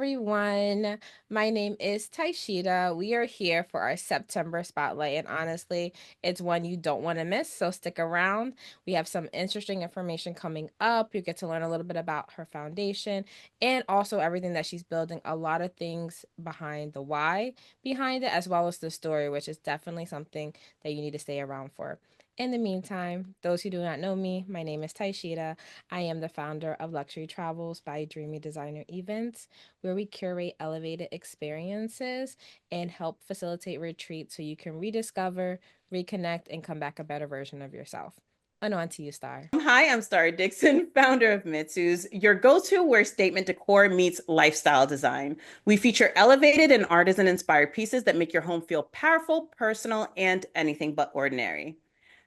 everyone. My name is Taishita. We are here for our September spotlight, and honestly, it's one you don't want to miss, so stick around. We have some interesting information coming up. You get to learn a little bit about her foundation and also everything that she's building, a lot of things behind the why behind it, as well as the story, which is definitely something that you need to stay around for. In the meantime, those who do not know me, my name is Taishita. I am the founder of Luxury Travels by Dreamy Designer Events, where we curate elevated experiences and help facilitate retreats so you can rediscover, reconnect, and come back a better version of yourself. And on to you, Star. Hi, I'm Star Dixon, founder of Mitsu's, your go-to where statement decor meets lifestyle design. We feature elevated and artisan-inspired pieces that make your home feel powerful, personal, and anything but ordinary.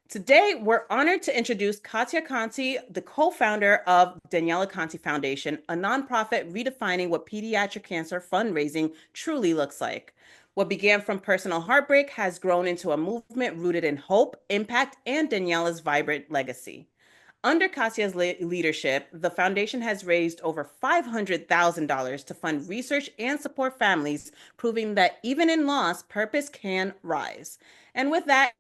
Today, we're honored to introduce Katia Conte, the co-founder of Daniela Conte Foundation, a nonprofit redefining what pediatric cancer fundraising truly looks like. What began from personal heartbreak has grown into a movement rooted in hope, impact, and Daniela's vibrant legacy. Under Katia's leadership, the foundation has raised over $500,000 to fund research and support families, proving that even in loss, purpose can rise. And with that,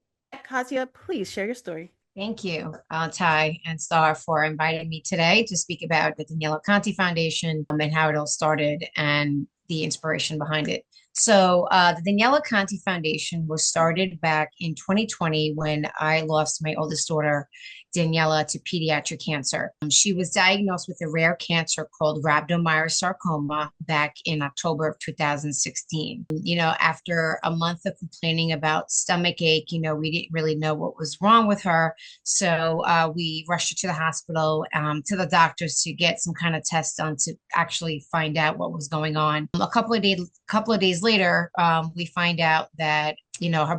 Katia, please share your story. Thank you, Ty and Star, for inviting me today to speak about the Daniela Conte Foundation and how it all started and the inspiration behind it. The Daniela Conte Foundation was started back in 2020 when I lost my oldest daughter, Daniela, to pediatric cancer. She was diagnosed with a rare cancer called rhabdomyosarcoma back in October of 2016. After a month of complaining about stomach ache, we didn't really know what was wrong with her. So we rushed her to the hospital, to the doctors to get some kind of test done to actually find out what was going on. A couple of days later, we find out that her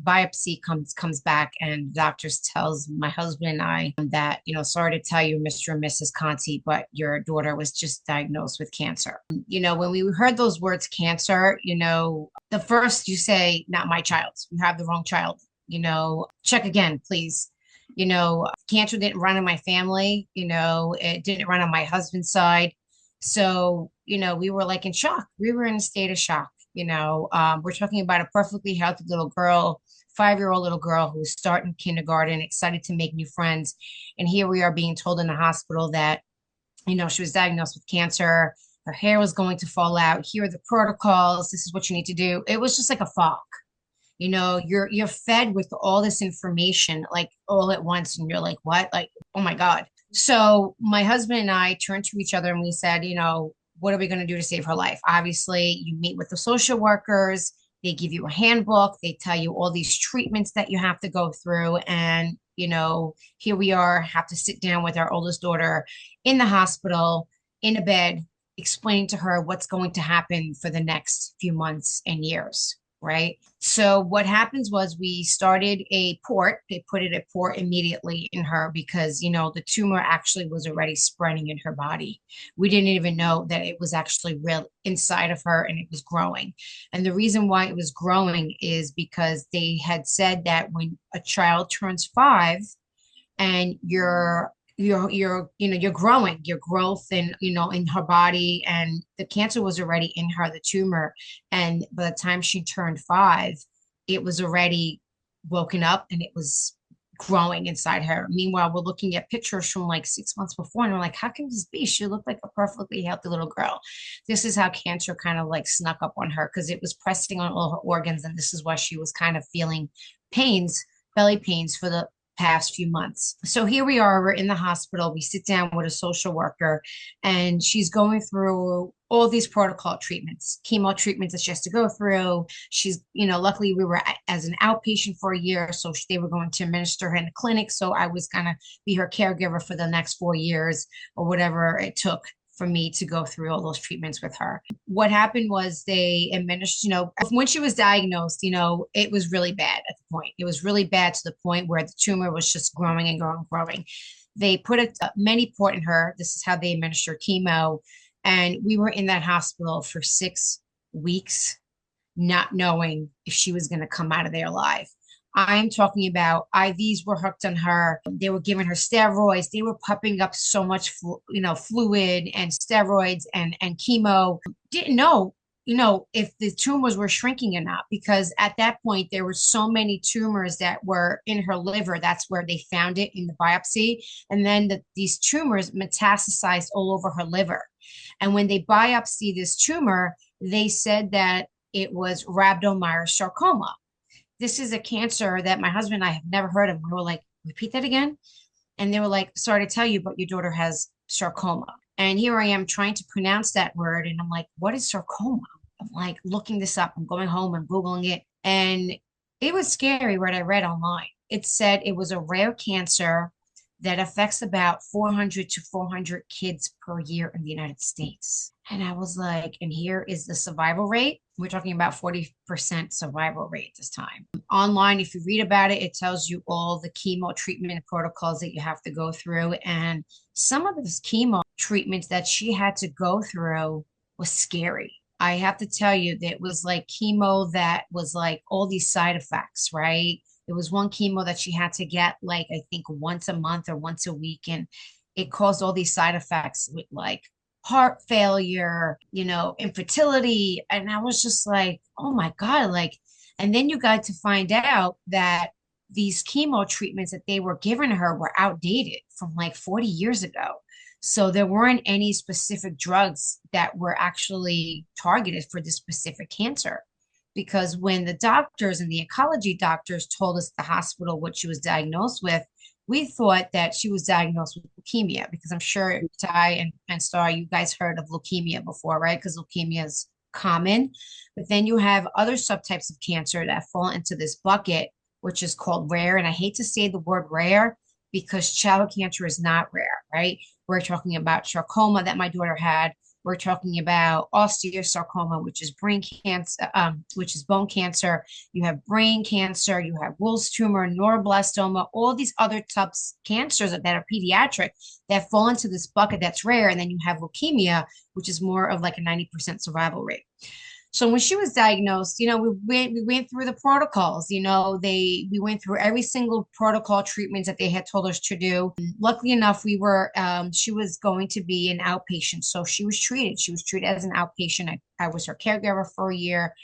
biopsy comes back, and doctors tells my husband and I that, sorry to tell you, Mr. and Mrs. Conti, but your daughter was just diagnosed with cancer. When we heard those words cancer, the first you say, not my child, you have the wrong child, check again, please. Cancer didn't run in my family, it didn't run on my husband's side. So, we were like in shock. We were in a state of shock. We're talking about a perfectly healthy little girl, 5-year-old little girl who's starting kindergarten, excited to make new friends. And here we are being told in the hospital that, she was diagnosed with cancer. Her hair was going to fall out. Here are the protocols. This is what you need to do. It was just like a fog. You're fed with all this information like all at once, and you're like, what? Like, oh my God. So my husband and I turned to each other and we said, what are we going to do to save her life? Obviously, you meet with the social workers, they give you a handbook, they tell you all these treatments that you have to go through. And, here we are, have to sit down with our oldest daughter in the hospital, in a bed, explaining to her what's going to happen for the next few months and years. Right. So what happens was we started a port. They put it at port immediately in her because, the tumor actually was already spreading in her body. We didn't even know that it was actually real inside of her and it was growing. And the reason why it was growing is because they had said that when a child turns 5 and you're growing your growth and in her body, and the cancer was already in her, the tumor, and by the time she turned 5 it was already woken up and it was growing inside her. Meanwhile, we're looking at pictures from like 6 months before and we're like, how can this be? She looked like a perfectly healthy little girl. This is how cancer kind of like snuck up on her because it was pressing on all her organs, and this is why she was kind of feeling pains, belly pains, for the past few months. So here we are, we're in the hospital. We sit down with a social worker and she's going through all these protocol treatments, chemo treatments that she has to go through. She's, luckily we were as an outpatient for a year. So they were going to administer her in the clinic. So I was going to be her caregiver for the next 4 years or whatever it took for me to go through all those treatments with her. What happened was they administered, when she was diagnosed, it was really bad at the point. It was really bad to the point where the tumor was just growing and growing, growing. They put a mini port in her. This is how they administer chemo. And we were in that hospital for 6 weeks, not knowing if she was going to come out of there alive. I'm talking about IVs were hooked on her. They were giving her steroids. They were pumping up so much, fluid and steroids and chemo. Didn't know, if the tumors were shrinking or not, because at that point there were so many tumors that were in her liver. That's where they found it in the biopsy, and then these tumors metastasized all over her liver. And when they biopsied this tumor, they said that it was rhabdomyosarcoma. This is a cancer that my husband and I have never heard of. We were like, repeat that again. And they were like, sorry to tell you, but your daughter has sarcoma. And here I am trying to pronounce that word. And I'm like, what is sarcoma? I'm like looking this up. I'm going home and Googling it. And it was scary what I read online. It said it was a rare cancer that affects about 400 to 400 kids per year in the United States. And I was like, and here is the survival rate. We're talking about 40% survival rate this time. Online, if you read about it, it tells you all the chemo treatment protocols that you have to go through. And some of those chemo treatments that she had to go through was scary. I have to tell you that it was like chemo that was like all these side effects, right? There was one chemo that she had to get like I think once a month or once a week, and it caused all these side effects with like heart failure, infertility. And I was just like, oh my God, like, and then you got to find out that these chemo treatments that they were giving her were outdated from like 40 years ago. So there weren't any specific drugs that were actually targeted for this specific cancer. Because when the doctors and the oncology doctors told us at the hospital what she was diagnosed with, we thought that she was diagnosed with leukemia, because I'm sure Ty and Star, you guys heard of leukemia before, right? Because leukemia is common. But then you have other subtypes of cancer that fall into this bucket, which is called rare. And I hate to say the word rare because childhood cancer is not rare, right? We're talking about sarcoma that my daughter had. We're talking about osteosarcoma, which is brain cancer, which is bone cancer. You have brain cancer, you have Wills tumor, neuroblastoma, all these other types of cancers that are pediatric that fall into this bucket that's rare. And then you have leukemia, which is more of like a 90% survival rate. So when she was diagnosed, we went through the protocols. We went through every single protocol treatments that they had told us to do. Luckily enough, she was going to be an outpatient, so she was treated. She was treated as an outpatient. I was her caregiver for a year,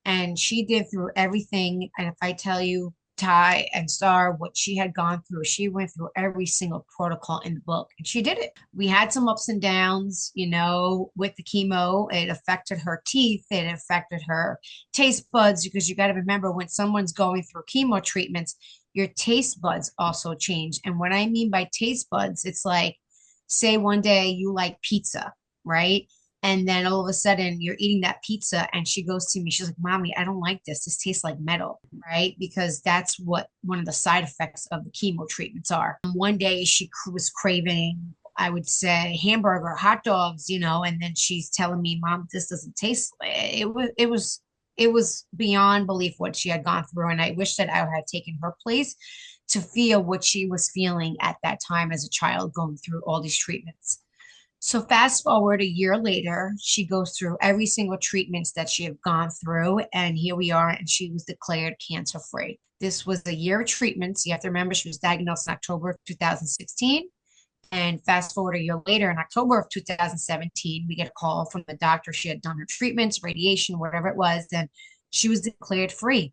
and she did through everything. And if I tell you, Ty and Star, what she had gone through, she went through every single protocol in the book, and she did it. We had some ups and downs, with the chemo. It affected her teeth, it affected her taste buds, because you got to remember when someone's going through chemo treatments, your taste buds also change. And what I mean by taste buds, it's like, say one day you like pizza, right? And then all of a sudden you're eating that pizza and she goes to me, she's like, Mommy, I don't like this. This tastes like metal, right? Because that's what one of the side effects of the chemo treatments are. One day she was craving, I would say, hamburger, hot dogs, and then she's telling me, Mom, this doesn't taste. It was beyond belief what she had gone through. And I wish that I had taken her place to feel what she was feeling at that time as a child going through all these treatments. So fast forward a year later, she goes through every single treatments that she had gone through, and here we are, and she was declared cancer free. This was a year of treatments. You have to remember she was diagnosed in October of 2016. And fast forward a year later, in October of 2017, we get a call from the doctor. She had done her treatments, radiation, whatever it was, and she was declared free.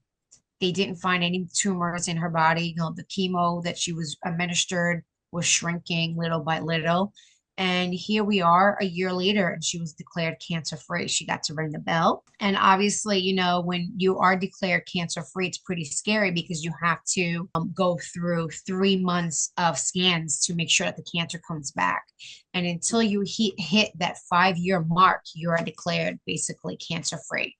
They didn't find any tumors in her body. The chemo that she was administered was shrinking little by little. And here we are a year later, and she was declared cancer free. She got to ring the bell. And obviously, when you are declared cancer free, it's pretty scary because you have to go through 3 months of scans to make sure that the cancer comes back. And until you hit that 5-year mark, you are declared basically cancer free.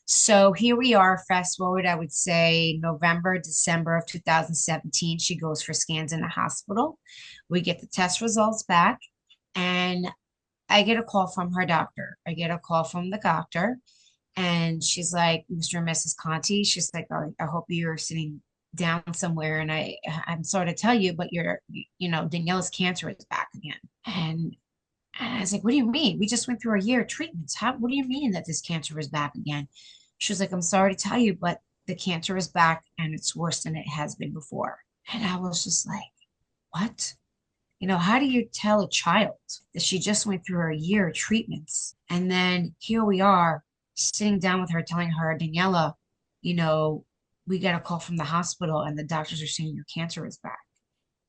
So here we are, fast forward, I would say November, December of 2017, she goes for scans in the hospital. We get the test results back. And I get a call from her doctor. I get a call from the doctor, and she's like, Mr. and Mrs. Conte, she's like, I hope you're sitting down somewhere. And I'm sorry to tell you, but Daniela's cancer is back again. And I was like, what do you mean? We just went through a year of treatments. What do you mean that this cancer is back again? She was like, I'm sorry to tell you, but the cancer is back and it's worse than it has been before. And I was just like, what? How do you tell a child that she just went through a year of treatments? And then here we are sitting down with her, telling her, Daniela, you know, we got a call from the hospital and the doctors are saying your cancer is back,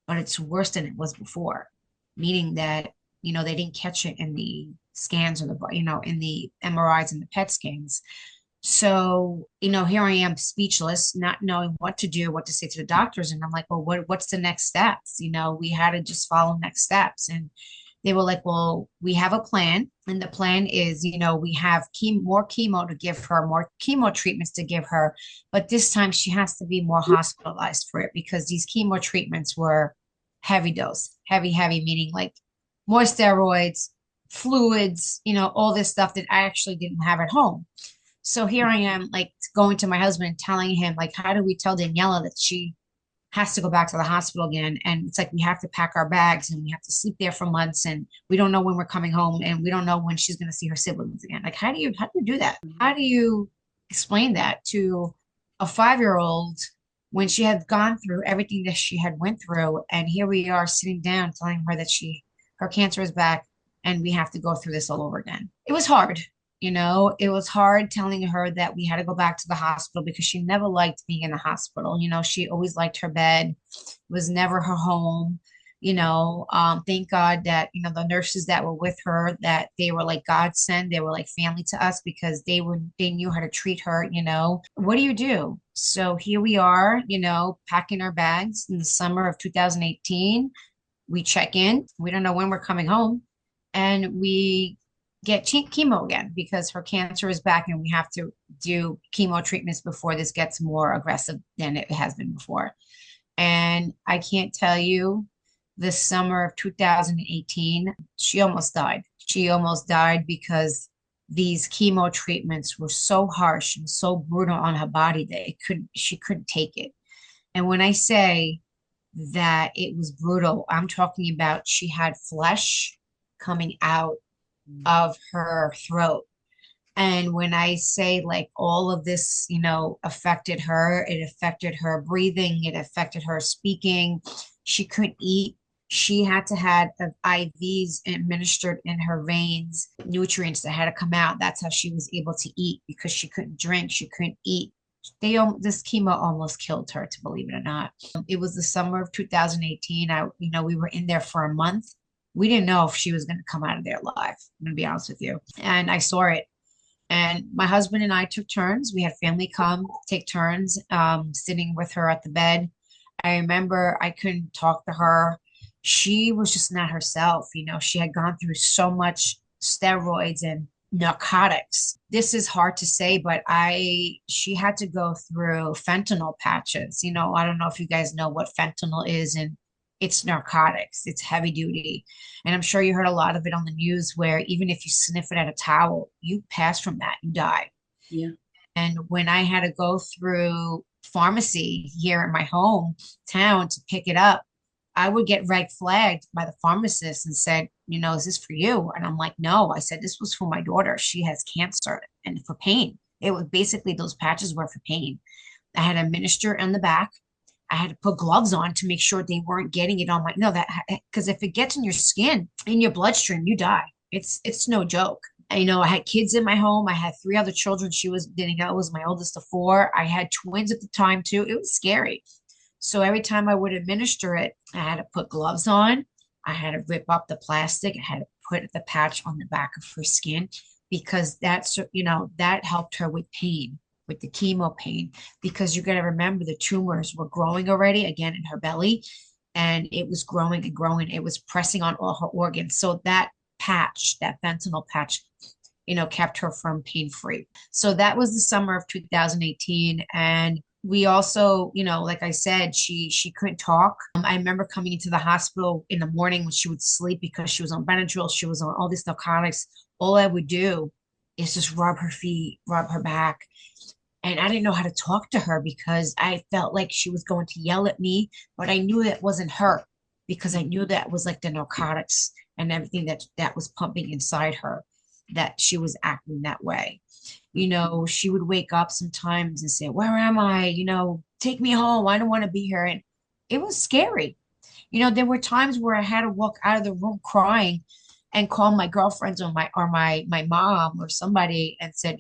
but it's worse than it was before, meaning that, they didn't catch it in the scans or in the MRIs and the PET scans. So, here I am speechless, not knowing what to do, what to say to the doctors. And I'm like, well, what's the next steps? We had to just follow next steps. And they were like, well, we have a plan. And the plan is, we have more chemo to give her, more chemo treatments to give her. But this time she has to be more hospitalized for it because these chemo treatments were heavy dose, heavy, meaning like more steroids, fluids, all this stuff that I actually didn't have at home. So here I am, like going to my husband, telling him, like, how do we tell Daniela that she has to go back to the hospital again? And it's like we have to pack our bags and we have to sleep there for months, and we don't know when we're coming home, and we don't know when she's going to see her siblings again. Like, how do you do that? How do you explain that to a 5-year old when she had gone through everything that she had went through, and here we are sitting down telling her that her cancer is back, and we have to go through this all over again. It was hard. It was hard telling her that we had to go back to the hospital because she never liked being in the hospital. She always liked her bed, was never her home. Thank God that, the nurses that were with her, that they were like godsend. They were like family to us because they knew how to treat her. What do you do? So here we are, packing our bags in the summer of 2018. We check in. We don't know when we're coming home. And we get chemo again because her cancer is back and we have to do chemo treatments before this gets more aggressive than it has been before. And I can't tell you, the summer of 2018, she almost died. She almost died because these chemo treatments were so harsh and so brutal on her body that she couldn't take it. And when I say that it was brutal, I'm talking about she had flesh coming out of her throat. And when I say like all of this, affected her, it affected her breathing, it affected her speaking. She couldn't eat. She had to have IVs administered in her veins, nutrients that had to come out. That's how she was able to eat because she couldn't drink, she couldn't eat. This chemo almost killed her, to believe it or not. It was the summer of 2018. We were in there for a month. We didn't know if she was going to come out of there alive. I'm going to be honest with you. And I saw it. And my husband and I took turns. We had family come, take turns, sitting with her at the bed. I remember I couldn't talk to her. She was just not herself. She had gone through so much steroids and narcotics. This is hard to say, but she had to go through fentanyl patches. I don't know if you guys know what fentanyl is, and it's narcotics. It's heavy duty. And I'm sure you heard a lot of it on the news where even if you sniff it at a towel, you pass from that, you die. Yeah. And when I had to go through pharmacy here in my hometown to pick it up, I would get red flagged by the pharmacist and said, is this for you? And I'm like, no. I said, this was for my daughter. She has cancer and for pain. It was basically, those patches were for pain. I had to administer on the back. I had to put gloves on to make sure they weren't getting it on because if it gets in your skin, in your bloodstream, you die. It's no joke. I had kids in my home. I had 3 other children. Danielle was my oldest of 4. I had twins at the time too. It was scary. So every time I would administer it, I had to put gloves on. I had to rip up the plastic. I had to put the patch on the back of her skin because that helped her with pain, with the chemo pain, because you got to remember the tumors were growing already again in her belly, and it was growing and growing. It was pressing on all her organs. So that fentanyl patch, kept her from pain free. So that was the summer of 2018. And we also, like I said, she couldn't talk. I remember coming into the hospital in the morning when she would sleep because she was on Benadryl, she was on all these narcotics. All I would do is just rub her feet, rub her back. And I didn't know how to talk to her because I felt like she was going to yell at me, but I knew that wasn't her because I knew that was like the narcotics and everything that was pumping inside her. that she was acting that way. She would wake up sometimes and say, "Where am I? Take me home. I don't want to be here." And it was scary. There were times where I had to walk out of the room crying and call my girlfriends or my mom or somebody and said,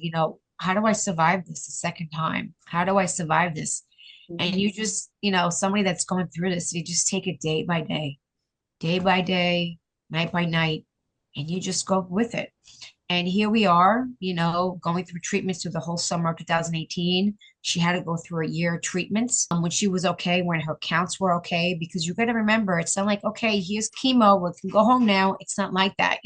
how do I survive this a second time? How do I survive this? And you just, somebody that's going through this, you just take it day by day, night by night, and you just go with it. And here we are, going through treatments through the whole summer of 2018. She had to go through a year of treatments when she was okay, when her counts were okay, because you got to remember, it's not like, okay, here's chemo, we can go home now. It's not like that.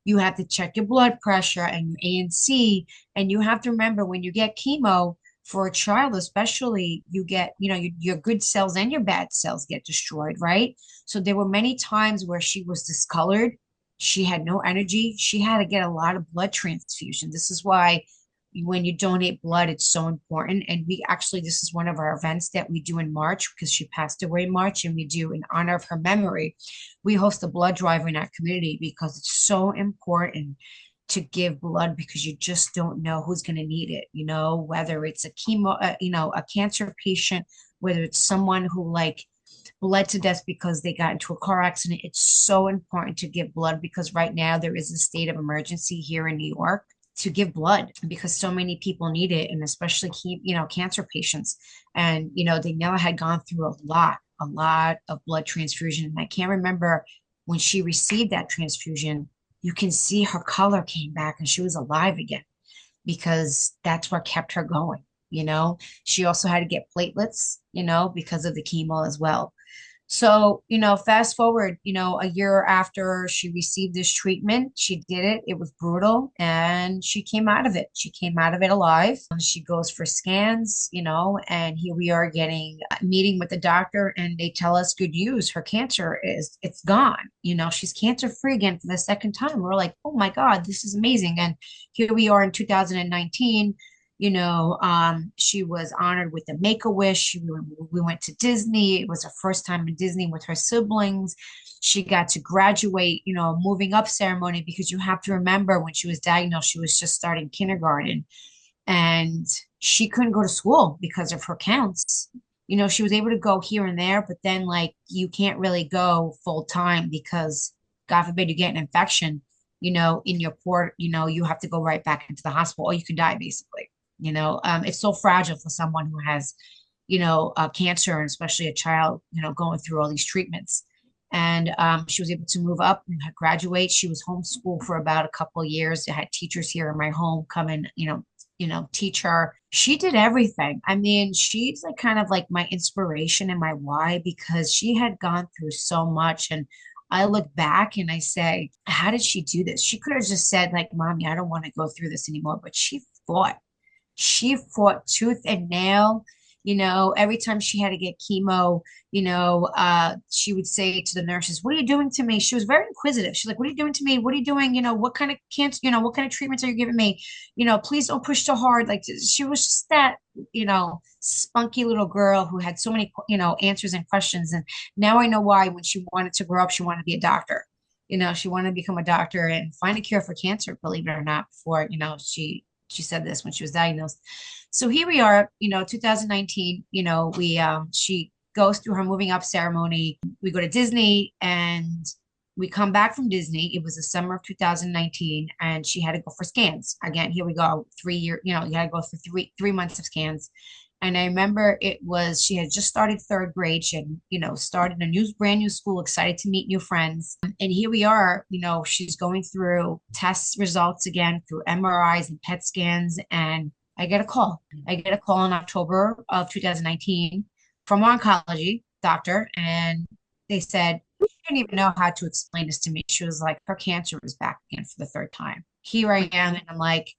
You have to check your blood pressure and your ANC. And you have to remember when you get chemo for a child, especially, you get, your good cells and your bad cells get destroyed, right? So there were many times where she was discolored. She had no energy. She had to get a lot of blood transfusion. This is why when you donate blood, it's so important. And this is one of our events that we do in March because she passed away in March, and we do in honor of her memory. We host a blood drive in our community because it's so important to give blood because you just don't know who's going to need it, whether it's a a cancer patient, whether it's someone who bled to death because they got into a car accident. It's so important to give blood because right now there is a state of emergency here in New York to give blood because so many people need it, and especially cancer patients. And Daniela had gone through a lot of blood transfusion, and I can't remember when she received that transfusion. You can see her color came back and she was alive again because that's what kept her going. She also had to get platelets, because of the chemo as well. So, fast forward, a year after she received this treatment, she did it. It was brutal and she came out of it. She came out of it alive. She goes for scans, and here we are getting a meeting with the doctor and they tell us good news. Her cancer it's gone. She's cancer free again for the second time. We're like, oh my God, this is amazing. And here we are in 2019. She was honored with a Make-A-Wish. We went to Disney. It was her first time in Disney with her siblings. She got to graduate, moving up ceremony, because you have to remember when she was diagnosed, she was just starting kindergarten and she couldn't go to school because of her counts. She was able to go here and there, but then you can't really go full time because God forbid you get an infection, in your port, you have to go right back into the hospital or you could die basically. It's so fragile for someone who has, cancer, and especially a child, going through all these treatments. And she was able to move up and graduate. She was homeschooled for about a couple of years. I had teachers here in my home come and, teach her. She did everything. I mean, she's kind of like my inspiration and my why, because she had gone through so much. And I look back and I say, how did she do this? She could have just said Mommy, I don't want to go through this anymore. But fought. She fought tooth and nail. Every time she had to get chemo, she would say to the nurses, "What are you doing to me?" She was very inquisitive. She's like, "What are you doing to me? What are you doing? What kind of cancer, what kind of treatments are you giving me? Please don't push so hard." She was just that, spunky little girl who had so many, answers and questions. And now I know why when she wanted to grow up, she wanted to be a doctor. She wanted to become a doctor and find a cure for cancer, believe it or not, before, she said this when she was diagnosed. So here we are, 2019, she goes through her moving up ceremony. We go to Disney and we come back from Disney. It was the summer of 2019 and she had to go for scans. Again, here we go, 3 year, you had to go for three months of scans. And I remember she had just started third grade. She had, started a brand new school, excited to meet new friends. And here we are, she's going through test results again through MRIs and PET scans. And I get a call. I get a call in October of 2019 from an oncology doctor. And they said, she didn't even know how to explain this to me. She was like, her cancer is back again for the third time. Here I am. And I'm like,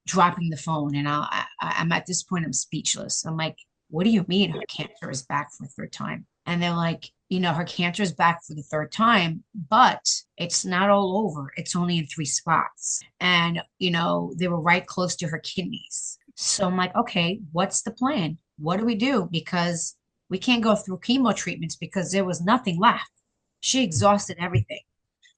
dropping the phone, and I'm at this point, I'm speechless. I'm like, what do you mean her cancer is back for the third time? And they're like, her cancer is back for the third time, but it's not all over. It's only in 3 spots. And, they were right close to her kidneys. So I'm like, okay, what's the plan? What do we do? Because we can't go through chemo treatments because there was nothing left. She exhausted everything.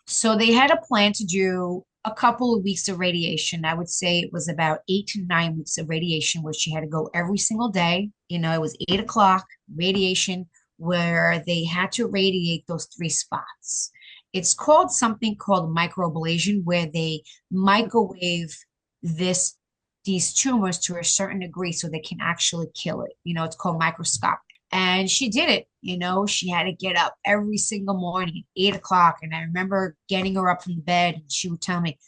So they had a plan to do a couple of weeks of radiation. I would say it was about 8 to 9 weeks of radiation where she had to go every single day. It was 8 o'clock radiation where they had to radiate those three spots. It's called something called microablation, where they microwave this these tumors to a certain degree so they can actually kill it. It's called microscopic. And she did it. She had to get up every single morning at 8 o'clock. And I remember getting her up from the bed and she would tell me,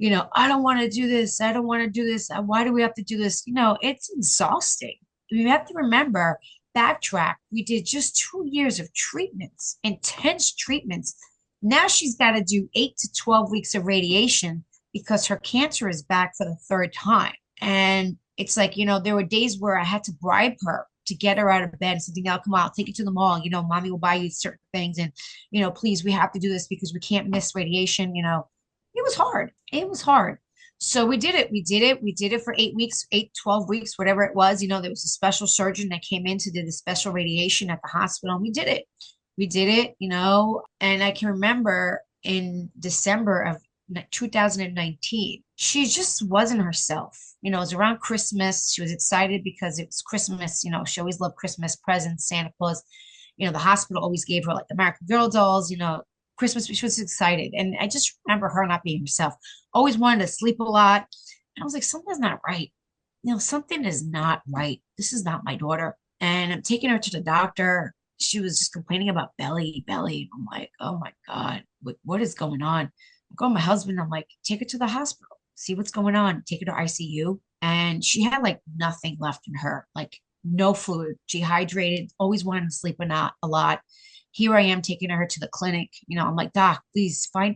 I don't want to do this. I don't want to do this. Why do we have to do this? It's exhausting. You have to remember, backtrack. We did just 2 years of treatments, intense treatments. Now she's got to do 8 to 12 weeks of radiation because her cancer is back for the third time. And it's like, there were days where I had to bribe her to get her out of bed and say, "Now, come on, I'll take you to the mall. Mommy will buy you certain things. And, please, we have to do this because we can't miss radiation." It was hard. It was hard. So we did it. We did it. We did it for 8 weeks, 8, 12 weeks, whatever it was. There was a special surgeon that came in to do the special radiation at the hospital. And we did it. We did it, and I can remember in December of 2019, she just wasn't herself. It was around Christmas. She was excited because it was Christmas. She always loved Christmas presents, Santa Claus. The hospital always gave her like the American Girl dolls, Christmas. She was excited. And I just remember her not being herself. Always wanted to sleep a lot. And I was like, something's not right. Something is not right. This is not my daughter. And I'm taking her to the doctor. She was just complaining about belly. I'm like, oh my God, what is going on? I go to my husband. I'm like, take her to the hospital, see what's going on. Take her to ICU. And she had like nothing left in her, like no fluid, dehydrated, always wanted to sleep a lot. Here I am taking her to the clinic. I'm like, "Doc, please find,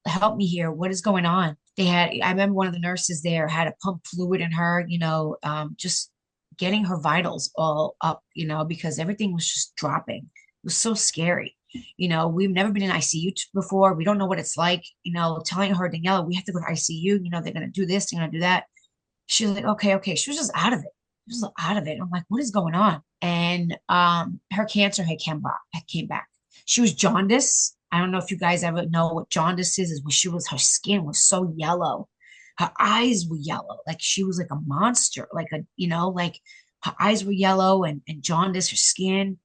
help me here. What is going on?" I remember one of the nurses there had to pump fluid in her, just getting her vitals all up, because everything was just dropping. It was so scary. We've never been in ICU before. We don't know what it's like, telling her, "Daniela, we have to go to ICU. They're going to do this, they're going to do that." She was like, okay, okay. She was just out of it. She was out of it. I'm like, what is going on? And her cancer came back. She was jaundice. I don't know if you guys ever know what jaundice is when her skin was so yellow. Her eyes were yellow, like she was like a monster, like her eyes were yellow and jaundice, her skin.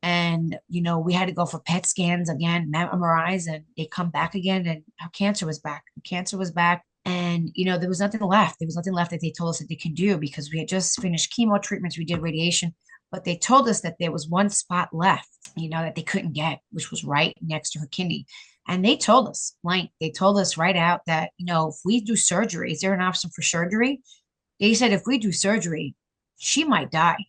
And, we had to go for PET scans again, MRIs, and they come back again. And her cancer was back. Her cancer was back. And, there was nothing left. There was nothing left that they told us that they can do because we had just finished chemo treatments. We did radiation, but they told us that there was one spot left, that they couldn't get, which was right next to her kidney. And they told us, they told us right out that, if we do surgery, is there an option for surgery? They said, if we do surgery, she might die.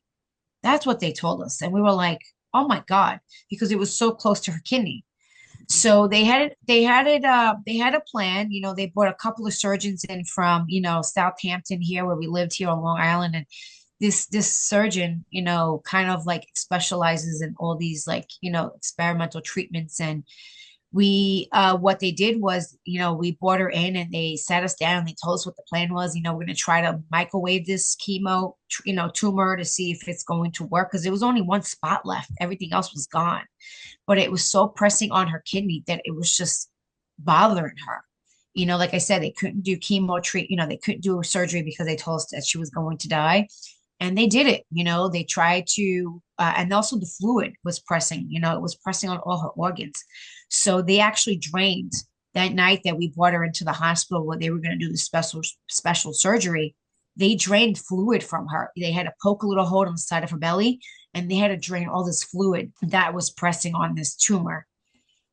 That's what they told us. And we were like, oh my God, because it was so close to her kidney. So they had a plan. They brought a couple of surgeons in from, Southampton here where we lived here on Long Island. And this surgeon, kind of like specializes in all these like, experimental treatments. And what they did was, we brought her in and they sat us down and they told us what the plan was. We're going to try to microwave this chemo, tumor to see if it's going to work because there was only one spot left. Everything else was gone. But it was so pressing on her kidney that it was just bothering her. Like I said, they couldn't do they couldn't do surgery because they told us that she was going to die. And they did it. They tried to, and also the fluid was pressing, it was pressing on all her organs. So they actually drained that night that we brought her into the hospital where they were going to do the special surgery. They drained fluid from her. They had to poke a little hole on the side of her belly, and they had to drain all this fluid that was pressing on this tumor.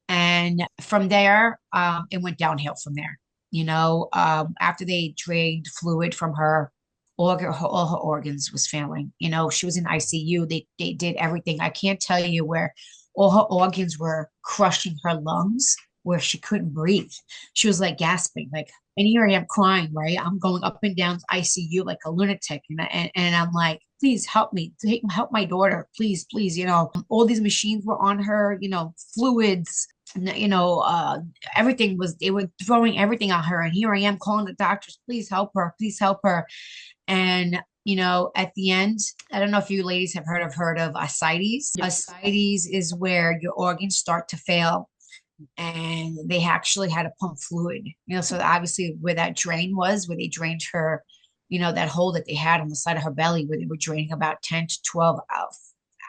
And from there, it went downhill from there. After they drained fluid from her, all her organs was failing. She was in ICU. They did everything. I can't tell you where all her organs were crushing her lungs, where she couldn't breathe. She was like gasping, like, and here I am crying, right? I'm going up and down ICU like a lunatic. And I'm like, please help me, help my daughter, please, please. All these machines were on her, fluids, everything they were throwing everything at her. And here I am calling the doctors, please help her, please help her. And at the end, I don't know if you ladies have heard of ascites. Ascites is where your organs start to fail. and they actually had to pump fluid, so obviously where that drain was, where they drained her, that hole that they had on the side of her belly, where they were draining about 10 to 12 out.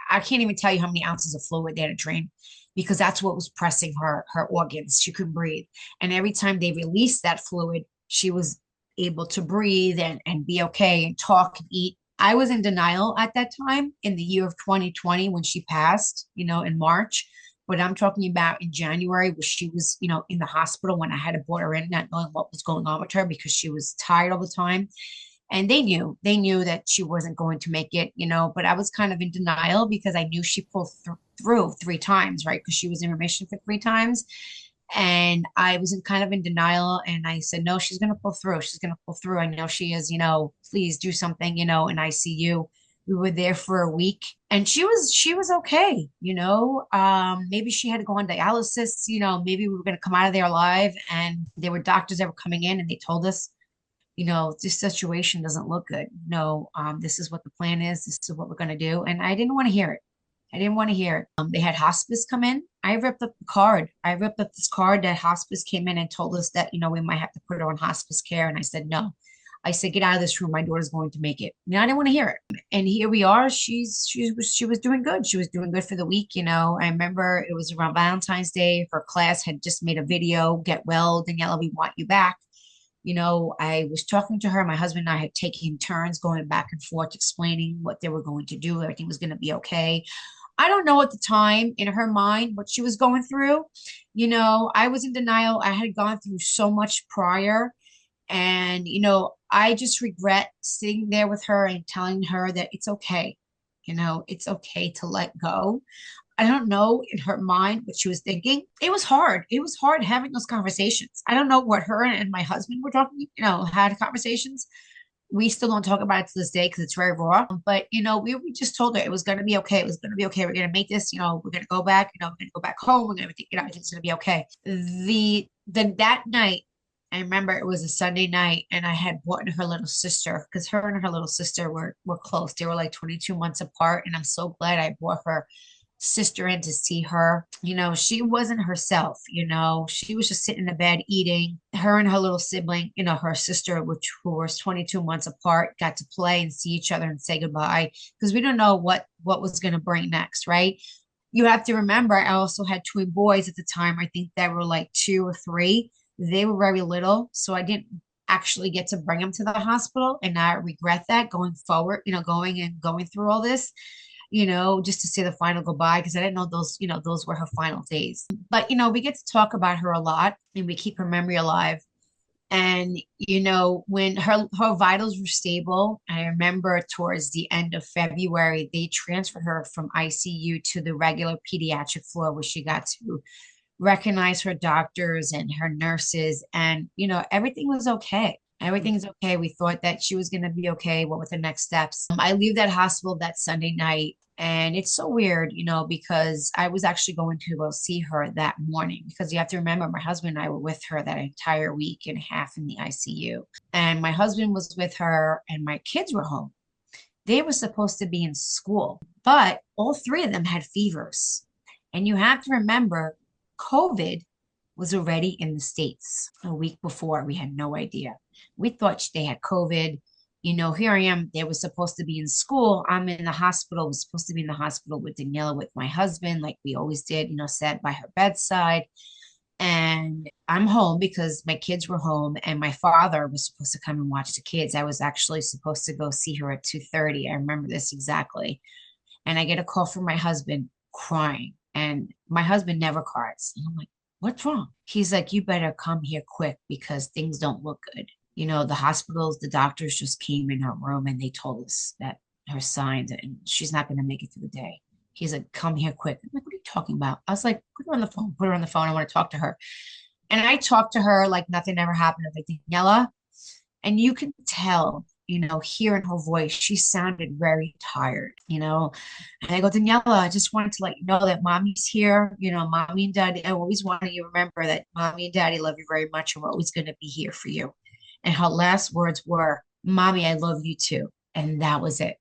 I can't even tell you how many ounces of fluid they had to drain because that's what was pressing her organs. She couldn't breathe. And every time they released that fluid, she was able to breathe and be okay and talk and eat. I was in denial at that time in the year of 2020 when she passed, in March. But I'm talking about in January where she was, in the hospital when I had to brought her in, not knowing what was going on with her because she was tired all the time. And they knew that she wasn't going to make it, but I was kind of in denial because I knew she pulled through 3 times, right? Because she was in remission for 3 times. And I was kind of in denial. And I said, no, she's going to pull through. She's going to pull through. I know she is, please do something, in ICU. We were there for a week and she was okay, maybe she had to go on dialysis, maybe we were going to come out of there alive. And there were doctors that were coming in and they told us, this situation doesn't look good. No, this is what the plan is. This is what we're going to do. And I didn't want to hear it. I didn't want to hear it. They had hospice come in. I ripped up the card. I ripped up this card that hospice came in and told us that, we might have to put her on hospice care. And I said, no. I said, get out of this room. My daughter's going to make it. And I didn't want to hear it. And here we are. She was doing good. She was doing good for the week. I remember it was around Valentine's Day. Her class had just made a video, Get Well, Daniela, we want you back. I was talking to her. My husband and I had taken turns going back and forth, explaining what they were going to do. Everything was going to be okay. I don't know at the time in her mind what she was going through. I was in denial. I had gone through so much prior. And, I just regret sitting there with her and telling her that it's okay. It's okay to let go. I don't know in her mind what she was thinking. It was hard. It was hard having those conversations. I don't know what her and my husband were talking, had conversations. We still don't talk about it to this day because it's very raw. But, we just told her it was going to be okay. It was going to be okay. We're going to make this, we're going to go back, we're going to go back home. We're going to, everything's going to be okay. That night, I remember it was a Sunday night and I had brought in her little sister because her and her little sister were close. They were like 22 months apart. And I'm so glad I brought her sister in to see her. She wasn't herself, she was just sitting in the bed eating. Her and her little sibling, her sister, who was 22 months apart, got to play and see each other and say goodbye because we don't know what was going to bring next, right? You have to remember, I also had twin boys at the time. I think they were like 2 or 3. They were very little, so I didn't actually get to bring them to the hospital, and I regret that going forward, going through all this, just to say the final goodbye because I didn't know those were her final days. But we get to talk about her a lot and we keep her memory alive. And when her vitals were stable, I remember towards the end of February, they transferred her from ICU to the regular pediatric floor where she got to recognize her doctors and her nurses. And, everything was okay. Everything's okay. We thought that she was going to be okay. What were the next steps? I leave that hospital that Sunday night. And it's so weird, because I was actually going to go see her that morning because you have to remember my husband and I were with her that entire week and a half in the ICU. And my husband was with her and my kids were home. They were supposed to be in school, but all 3 of them had fevers. And you have to remember, COVID was already in the States a week before. We had no idea. We thought they had COVID. Here I am. They were supposed to be in school. I'm in the hospital. Was supposed to be in the hospital with Daniela, with my husband, like we always did, sat by her bedside. And I'm home because my kids were home and my father was supposed to come and watch the kids. I was actually supposed to go see her at 2:30. I remember this exactly. And I get a call from my husband crying. And my husband never cries. And I'm like, what's wrong? He's like, you better come here quick because things don't look good. The doctors just came in her room and they told us that her signs and she's not going to make it through the day. He's like, come here quick. I'm like, what are you talking about? I was like, put her on the phone, put her on the phone. I want to talk to her. And I talked to her like nothing ever happened. I was like, Daniela, and you can tell, hearing her voice, she sounded very tired, And I go, Daniela, I just wanted to let you know that mommy's here. Mommy and daddy, I always wanted you to remember that mommy and daddy love you very much and we're always going to be here for you. And her last words were, Mommy, I love you too. And that was it.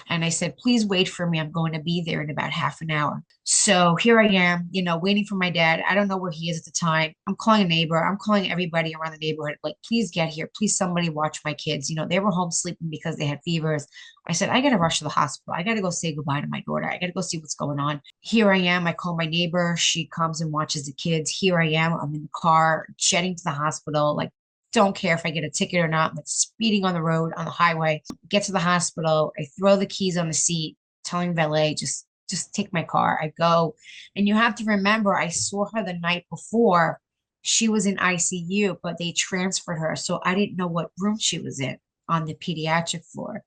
And I said, please wait for me. I'm going to be there in about half an hour. So here I am, waiting for my dad. I don't know where he is at the time. I'm calling a neighbor. I'm calling everybody around the neighborhood, like, please get here. Please, somebody watch my kids. They were home sleeping because they had fevers. I said, I got to rush to the hospital. I got to go say goodbye to my daughter. I got to go see what's going on. Here I am. I call my neighbor. She comes and watches the kids. Here I am. I'm in the car, jetting to the hospital. Like, don't care if I get a ticket or not. I'm like speeding on the road, on the highway. Get to the hospital. I throw the keys on the seat, telling valet, just take my car. I go. And you have to remember, I saw her the night before. She was in ICU, but they transferred her. So I didn't know what room she was in on the pediatric floor.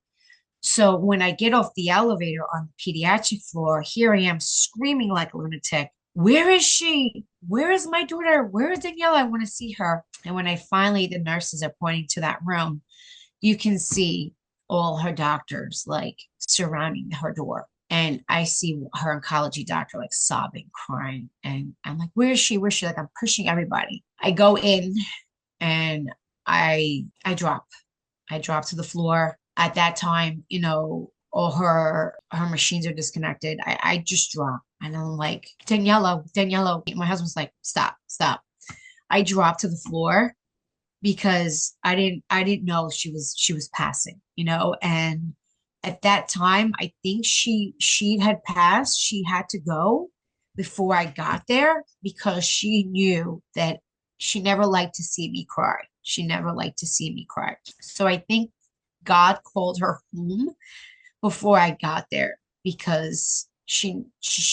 So when I get off the elevator on the pediatric floor, here I am screaming like a lunatic. Where is she? Where is my daughter? Where is Daniela? I want to see her. And when the nurses are pointing to that room, you can see all her doctors like surrounding her door. And I see her oncology doctor like sobbing, crying. And I'm like, where is she? Where is she? Like, I'm pushing everybody. I go in and I drop. I drop to the floor. At that time, all her machines are disconnected. I just drop. And I'm like, Daniela, Daniela. My husband's like, stop, stop. I dropped to the floor because I didn't know she was passing, and at that time I think she had passed. She had to go before I got there because she knew that she never liked to see me cry. She never liked to see me cry. So I think God called her home before I got there because she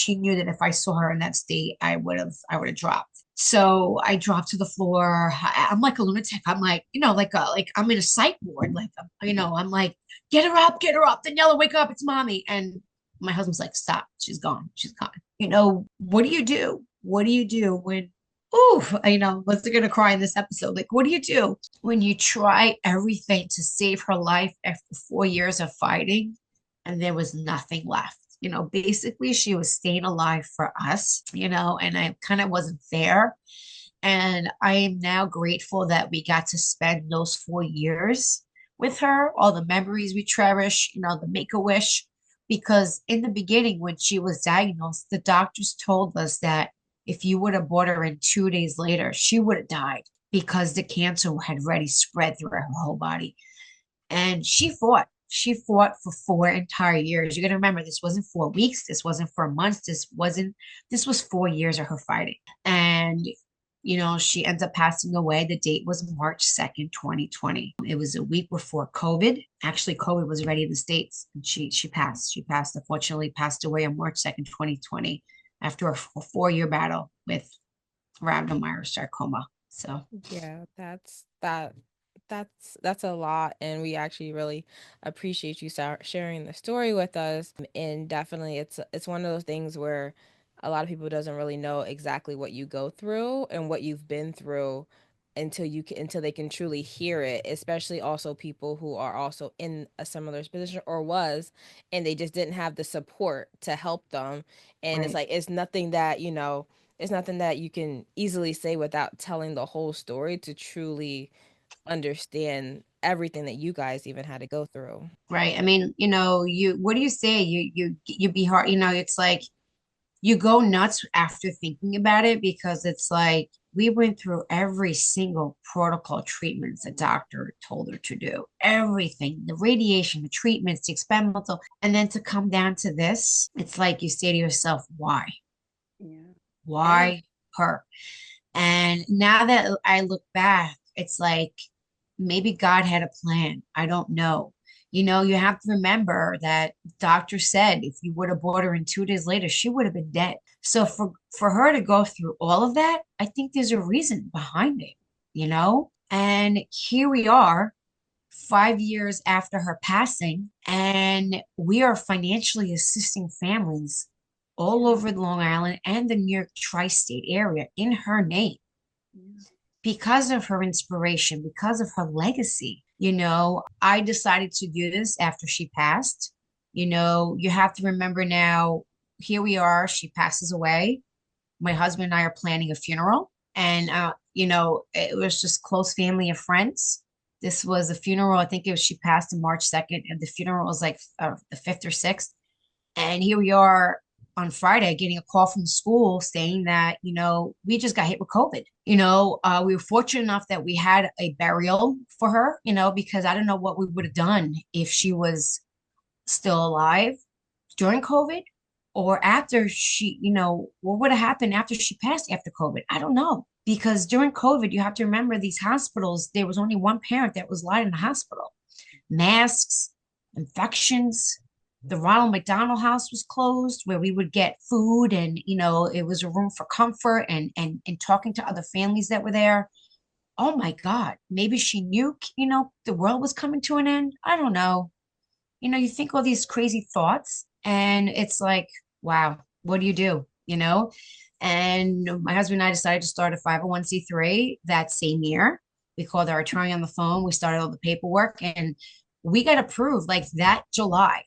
knew that if I saw her in that state, I would have dropped. So I dropped to the floor. I'm like a lunatic. I'm like, like I'm in a psych ward. Like, I'm like, get her up, Daniela, wake up, it's mommy. And my husband's like, stop, she's gone, she's gone. What do you do? What do you do when Ooh, let's gonna cry in this episode. Like, what do you do when you try everything to save her life after 4 years of fighting and there was nothing left? Basically, she was staying alive for us, and I kind of wasn't there. And I am now grateful that we got to spend those 4 years with her, all the memories we cherish, the make a wish. Because in the beginning, when she was diagnosed, the doctors told us that if you would have brought her in 2 days later, she would have died because the cancer had already spread through her whole body. And she fought. She fought for 4 entire years. You got to remember, this wasn't 4 weeks. This wasn't 4 months. This was 4 years of her fighting. And, she ends up passing away. The date was March 2nd, 2020. It was a week before COVID. Actually, COVID was already in the States. And she passed. She passed, unfortunately, passed away on March 2nd, 2020 after a 4 year battle with rhabdomyosarcoma. So, Yeah, that's a lot, and we actually really appreciate you sharing the story with us. And definitely, it's one of those things where a lot of people doesn't really know exactly what you go through and what you've been through until they can truly hear it. Especially also people who are also in a similar position or was, and they just didn't have the support to help them. And it's right. like it's nothing that you can easily say without telling the whole story to truly understand everything that you guys even had to go through. Right. I mean, what do you say? You be hard, it's like you go nuts after thinking about it because it's like we went through every single protocol treatments the doctor told her to do, everything, the radiation, the treatments, the experimental, and then to come down to this, it's like you say to yourself, why? Yeah. And Why her? And now that I look back, it's like maybe God had a plan. I don't know. You have to remember that doctor said if you would have brought her in 2 days later, she would have been dead. So for her to go through all of that, I think there's a reason behind it. And here we are 5 years after her passing, and we are financially assisting families all yeah. over Long Island and the New York tri-state area in her name Yeah. because of her inspiration, because of her legacy. I decided to do this after she passed. You have to remember now, here we are, she passes away. My husband and I are planning a funeral, and it was just close family and friends. This was a funeral. I think it was she passed on March 2nd, and the funeral was like the 5th or 6th. And here we are on Friday getting a call from the school saying that, we just got hit with COVID. We were fortunate enough that we had a burial for her, because I don't know what we would have done if she was still alive during COVID or after she, what would have happened after she passed after COVID? I don't know. Because during COVID, you have to remember these hospitals, there was only one parent that was lying in the hospital. Masks, infections. The Ronald McDonald House was closed where we would get food and, it was a room for comfort and talking to other families that were there. Oh my God, maybe she knew, the world was coming to an end. I don't know. You think all these crazy thoughts, and it's like, wow, what do you do? And my husband and I decided to start a 501(c)(3) that same year. We called our attorney on the phone. We started all the paperwork, and we got approved like that July.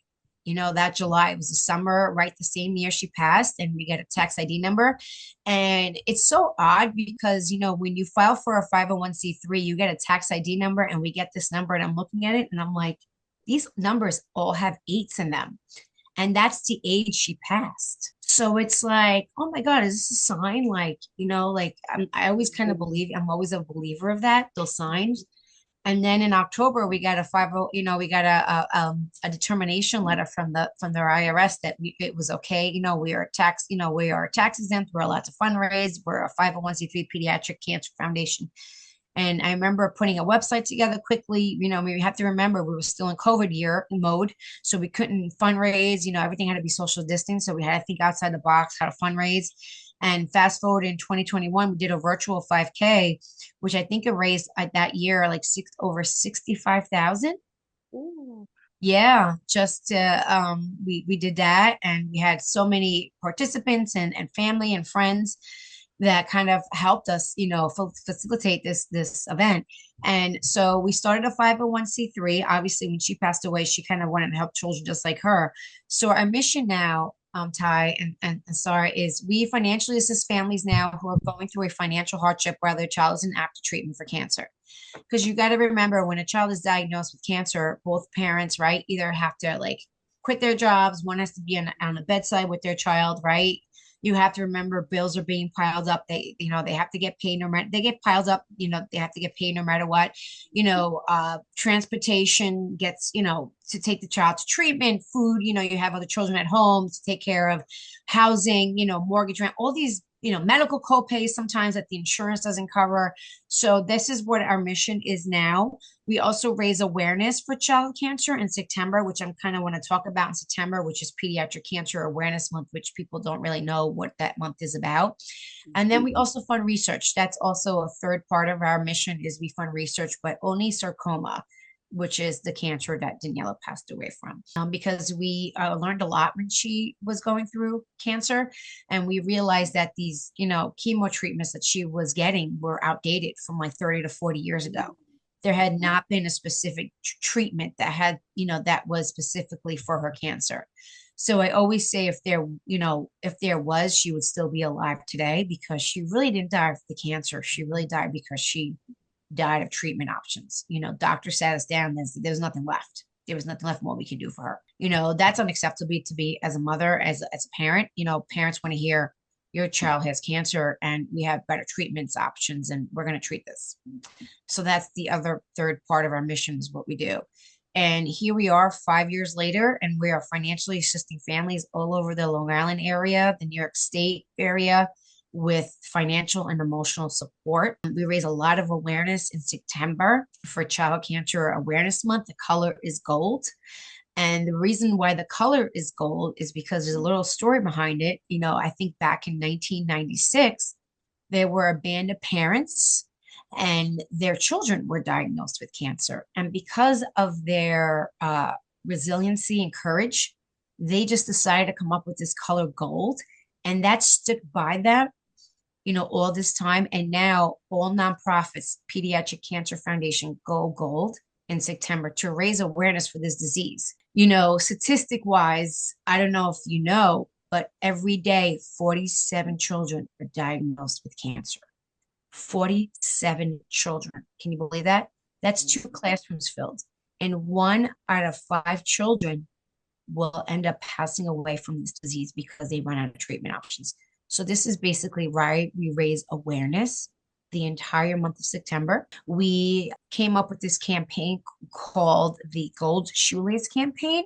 That July, it was the summer, right? The same year she passed, and we get a tax ID number. And it's so odd because, when you file for a 501(c)(3), you get a tax ID number, and we get this number, and I'm looking at it, and I'm like, these numbers all have eights in them. And that's the age she passed. So it's like, oh my God, is this a sign? Like, I always kind of believe, I'm always a believer of that, those signs. And then in October, we got a 50, we got a determination letter from their IRS that it was okay. We are tax exempt. We're allowed to fundraise. We're a 501(c)(3) Pediatric Cancer Foundation. And I remember putting a website together quickly. We have to remember we were still in COVID year mode, so we couldn't fundraise. Everything had to be social distance, so we had to think outside the box how to fundraise. And fast forward in 2021, we did a virtual 5K, which I think it raised that year like over 65,000. Ooh. Yeah, just we did that, and we had so many participants and family and friends that kind of helped us, facilitate this event. And so we started a 501(c)(3). Obviously, when she passed away, she kind of wanted to help children just like her. So our mission now, Ty and Sarah, is we financially assist families now who are going through a financial hardship while their child is in active treatment for cancer. Because you got to remember, when a child is diagnosed with cancer, both parents, right, either have to like quit their jobs, one has to be on the bedside with their child, right? You have to remember bills are being piled up. They have to get paid no matter, they get piled up, they have to get paid no matter what. Transportation gets, to take the child to treatment, food, you have other children at home to take care of, housing, mortgage rent, all these, medical copays sometimes that the insurance doesn't cover. So this is what our mission is now. We also raise awareness for child cancer in September, which I'm kind of want to talk about in September, which is Pediatric Cancer Awareness Month, which people don't really know what that month is about. And then we also fund research. That's also a third part of our mission is we fund research, but only sarcoma, which is the cancer that Daniela passed away from. Because we learned a lot when she was going through cancer, and we realized that these, chemo treatments that she was getting were outdated from like 30 to 40 years ago. There had not been a specific treatment that had, that was specifically for her cancer. So I always say if there was, she would still be alive today because she really didn't die of the cancer. She really died because she died of treatment options. Doctor sat us down. There's nothing left. There was nothing left more we could do for her. That's unacceptable to be as a mother, as a parent. Parents want to hear your child has cancer and we have better treatments options and we're going to treat this. So that's the other third part of our mission is what we do. And here we are 5 years later, and we are financially assisting families all over the Long Island area, the New York State area, with financial and emotional support. We raise a lot of awareness in September for Child Cancer Awareness Month. The color is gold. And the reason why the color is gold is because there's a little story behind it. I think back in 1996, there were a band of parents and their children were diagnosed with cancer. And because of their resiliency and courage, they just decided to come up with this color gold. And that stuck by them, all this time. And now all nonprofits, Pediatric Cancer Foundation, go gold in September to raise awareness for this disease. Statistic wise, I don't know if you know, but every day, 47 children are diagnosed with cancer. 47 children. Can you believe that? That's two classrooms filled. And 1 out of 5 children will end up passing away from this disease because they run out of treatment options. So this is basically why we raise awareness the entire month of September. We came up with this campaign called the Gold Shoelace Campaign,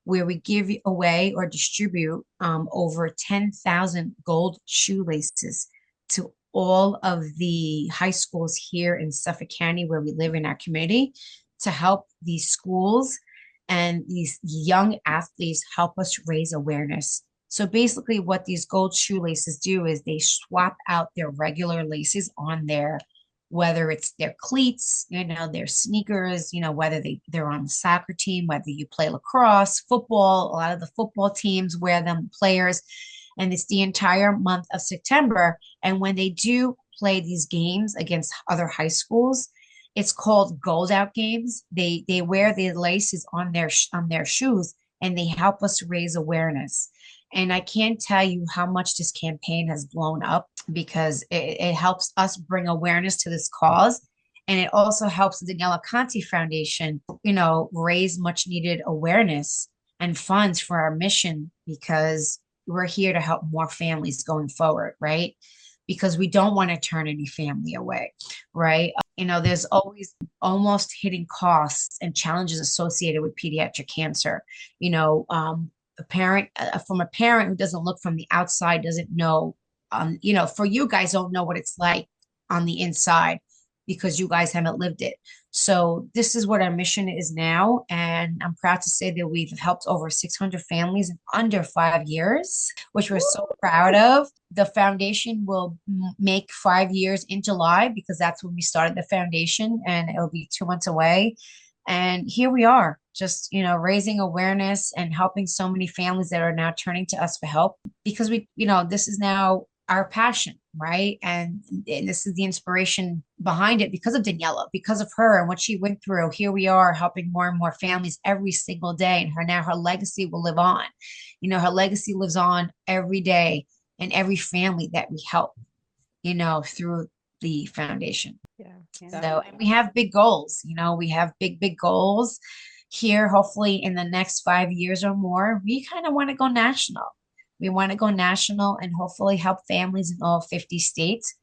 where we give away or distribute over 10,000 gold shoelaces to all of the high schools here in Suffolk County where we live in our community to help these schools and these young athletes help us raise awareness. So basically, what these gold shoelaces do is they swap out their regular laces on their, whether it's their cleats, their sneakers, whether they're on the soccer team, whether you play lacrosse, football, a lot of the football teams wear them, players, and it's the entire month of September. And when they do play these games against other high schools, it's called gold out games. They wear the laces on their shoes and they help us raise awareness. And I can't tell you how much this campaign has blown up because it helps us bring awareness to this cause. And it also helps the Daniela Conte Foundation, raise much needed awareness and funds for our mission because we're here to help more families going forward, right? Because we don't want to turn any family away, right? There's always almost hidden costs and challenges associated with pediatric cancer. A parent from a parent who doesn't look from the outside doesn't know, for you guys don't know what it's like on the inside because you guys haven't lived it. So this is what our mission is now. And I'm proud to say that we've helped over 600 families in under 5 years, which we're so proud of. The foundation will make 5 years in July because that's when we started the foundation and it'll be 2 months away. And here we are, just, raising awareness and helping so many families that are now turning to us for help because this is now our passion, right? And this is the inspiration behind it because of Daniela, because of her and what she went through. Here we are helping more and more families every single day. And her legacy will live on. Her legacy lives on every day and every family that we help, through the foundation. Yeah. So, and we have big goals, we have big goals here. Hopefully in the next 5 years or more, we kind of want to go national. We want to go national and hopefully help families in all 50 states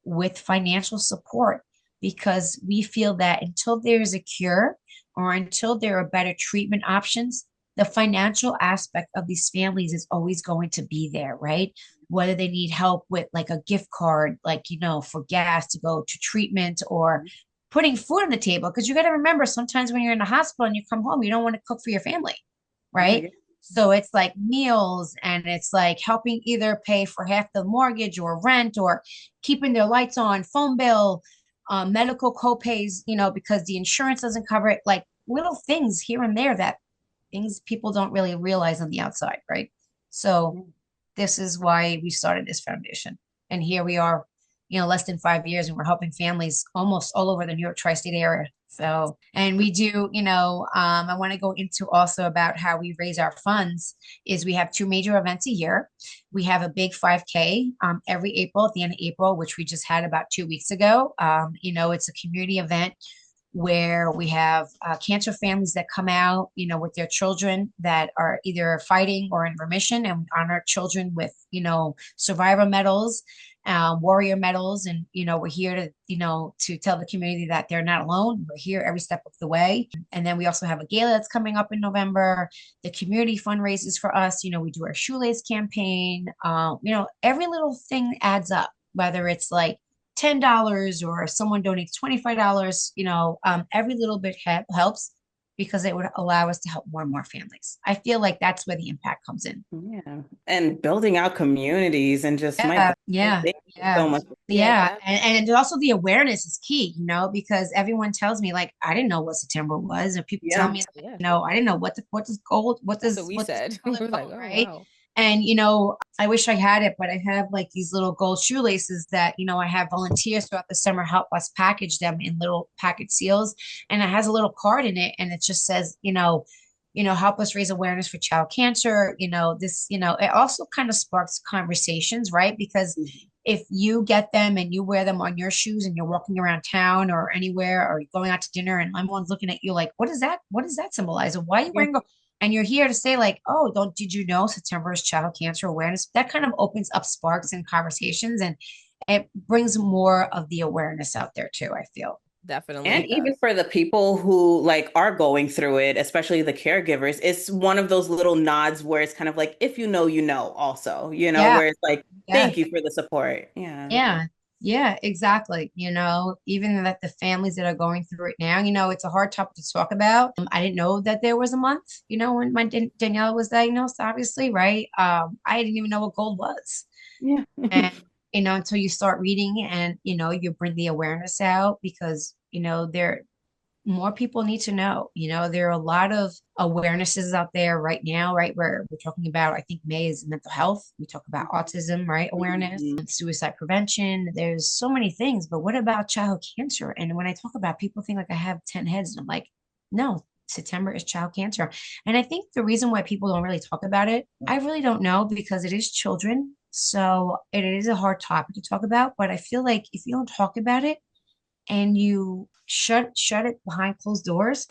with financial support because we feel that until there's a cure or until there are better treatment options, the financial aspect of these families is always going to be there, right? Whether they need help with like a gift card, like, for gas to go to treatment or putting food on the table. Because you got to remember, sometimes when you're in the hospital and you come home, you don't want to cook for your family, right? So it's like meals and it's like helping either pay for half the mortgage or rent or keeping their lights on, phone bill, medical copays, because the insurance doesn't cover it, like little things here and there that things people don't really realize on the outside, right? So this is why we started this foundation. And here we are, less than 5 years, and we're helping families almost all over the New York tri-state area. So, and we do, I want to go into also about how we raise our funds is we have 2 major events a year. We have a big 5K every April at the end of April, which we just had about 2 weeks ago. It's a community event where we have cancer families that come out, with their children that are either fighting or in remission, and we honor children with, survivor medals, warrior medals, and we're here to tell the community that they're not alone. We're here every step of the way. And then we also have a gala that's coming up in November. The community fundraises for us. We do our shoelace campaign. Every little thing adds up, whether it's like $10 or if someone donates $25, every little bit helps because it would allow us to help more and more families. I feel like that's where the impact comes in. Yeah. And building out communities and just yeah. So much. And also the awareness is key, because everyone tells me like, I didn't know what September was. And people tell me, I didn't know what does gold, what does, That's what we what said. We were like, oh, right? wow. And, I wish I had it, but I have like these little gold shoelaces that, I have volunteers throughout the summer help us package them in little package seals. And it has a little card in it. And it just says, help us raise awareness for child cancer. It also kind of sparks conversations, right? Because if you get them and you wear them on your shoes and you're walking around town or anywhere or you're going out to dinner and everyone's looking at you like, what is that? What does that symbolize? And why are you Yeah. wearing and you're here to say like, oh, don't did you know September is Child Cancer Awareness? That kind of opens up sparks and conversations and it brings more of the awareness out there too, I feel. Definitely And it even does. for the people who like are going through it, especially the caregivers, it's one of those little nods where it's kind of like, if you know, also, Yeah, where it's like, yeah. thank you for the support. Yeah. Yeah, yeah, exactly. Even that the families that are going through it now, it's a hard topic to talk about. I didn't know that there was a month, when my Danielle was diagnosed, obviously, right? I didn't even know what gold was. Yeah. And, until you start reading and, you bring the awareness out because, there more people need to know. There are a lot of awarenesses out there right now, right? Where we're talking about, I think May is mental health. We talk about autism, right? Awareness Mhm. and suicide prevention. There's so many things, but what about child cancer? And when I talk about people think like I have 10 heads, and I'm like, no, September is child cancer. And I think the reason why people don't really talk about it, I really don't know because it is children. So it is a hard topic to talk about, but I feel like if you don't talk about it, and you shut it behind closed doors,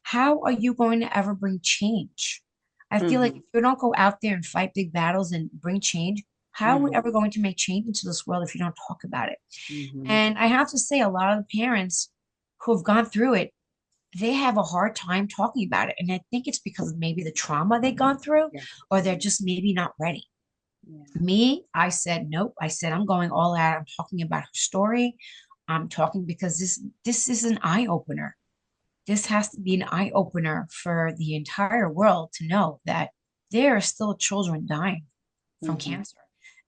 how are you going to ever bring change? I feel like Mhm. if you don't go out there and fight big battles and bring change, how are we ever Mhm. going to make change into this world if you don't talk about it? Mhm. And I have to say, a lot of the parents who have gone through it, they have a hard time talking about it. And I think it's because of maybe the trauma they've gone through, Yeah. or they're just maybe not ready. Yeah. Me, I said nope. I said I'm going all out. I'm talking about her story. I'm talking because this is an eye opener. This has to be an eye opener for the entire world to know that there are still children dying from Mhm. cancer.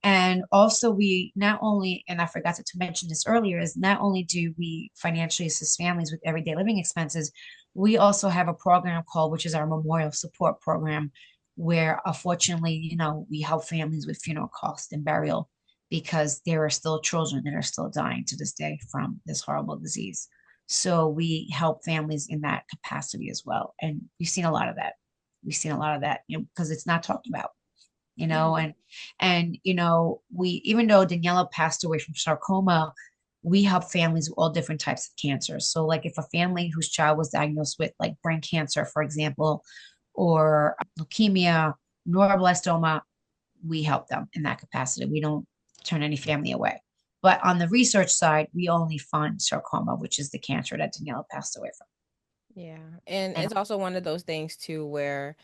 And also, we not only, and I forgot to mention this earlier, is not only do we financially assist families with everyday living expenses, we also have a program called, which is our memorial support program, where unfortunately, we help families with funeral costs and burial because there are still children that are still dying to this day from this horrible disease. So we help families in that capacity as well. And we've seen a lot of that. We've seen a lot of that, because it's not talked about, Yeah. and we, even though Daniela passed away from sarcoma, we help families with all different types of cancer. So like if a family whose child was diagnosed with like brain cancer, for example, or leukemia, neuroblastoma, we help them in that capacity. We don't turn any family away. But on the research side, we only fund sarcoma, which is the cancer that Daniela passed away from. Yeah. And And it's also one of those things too where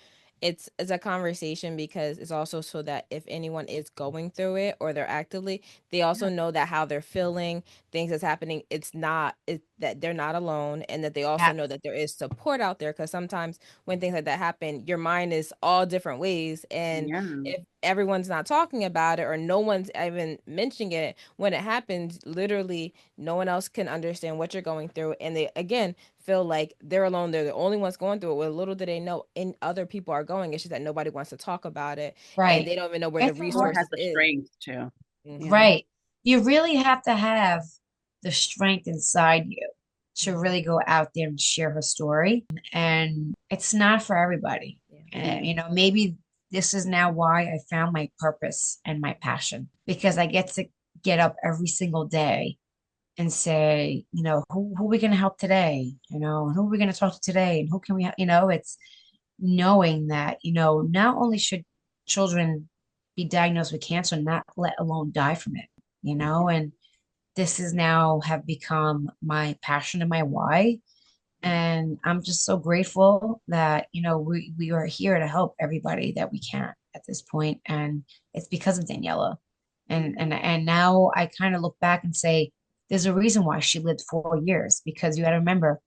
it's a conversation because it's also so that if anyone is going through it or they're actively, they also yeah, know that how they're feeling, things that's happening, that they're not alone, and that they also yeah, know that there is support out there because sometimes when things like that happen, your mind is all different ways, and Yeah. if everyone's not talking about it or no one's even mentioning it when it happens, literally no one else can understand what you're going through, and they again feel like they're alone. They're the only ones going through it. Well, little do they know, and other people are going. It's just that nobody wants to talk about it, and right. they don't even know where the It's a hard, Or has resources the is. strength to. Hmm. Yeah. right. You really have to have the strength inside you to really go out there and share her story. And it's not for everybody. Yeah. Yeah. Maybe this is now why I found my purpose and my passion because I get to get up every single day and say, who are we going to help today? And who are we going to talk to today? And who can we, it's knowing that, not only should children be diagnosed with cancer, not let alone die from it, and this is now have become my passion and my why. And I'm just so grateful that, we are here to help everybody that we can at this point. And it's because of Daniela. And now I kind of look back and say, there's a reason why she lived 4 years because you got to remember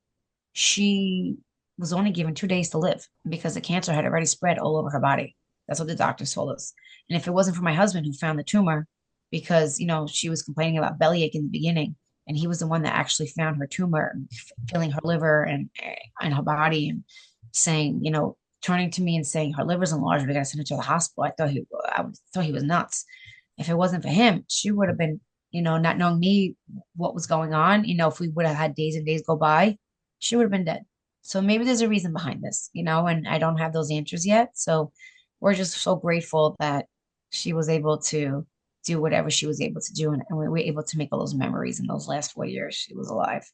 she was only given 2 days to live because the cancer had already spread all over her body. That's what the doctors told us. And if it wasn't for my husband who found the tumor, because she was complaining about bellyache in the beginning, and he was the one that actually found her tumor, feeling her liver and her body, and saying, turning to me and saying her liver's enlarged. We got to send her to the hospital. I thought he was nuts. If it wasn't for him, she would have been, not knowing me what was going on. If we would have had days and days go by, she would have been dead. So maybe there's a reason behind this, and I don't have those answers yet. So we're just so grateful that she was able to, do whatever she was able to do. And we were able to make all those memories in those last 4 years she was alive.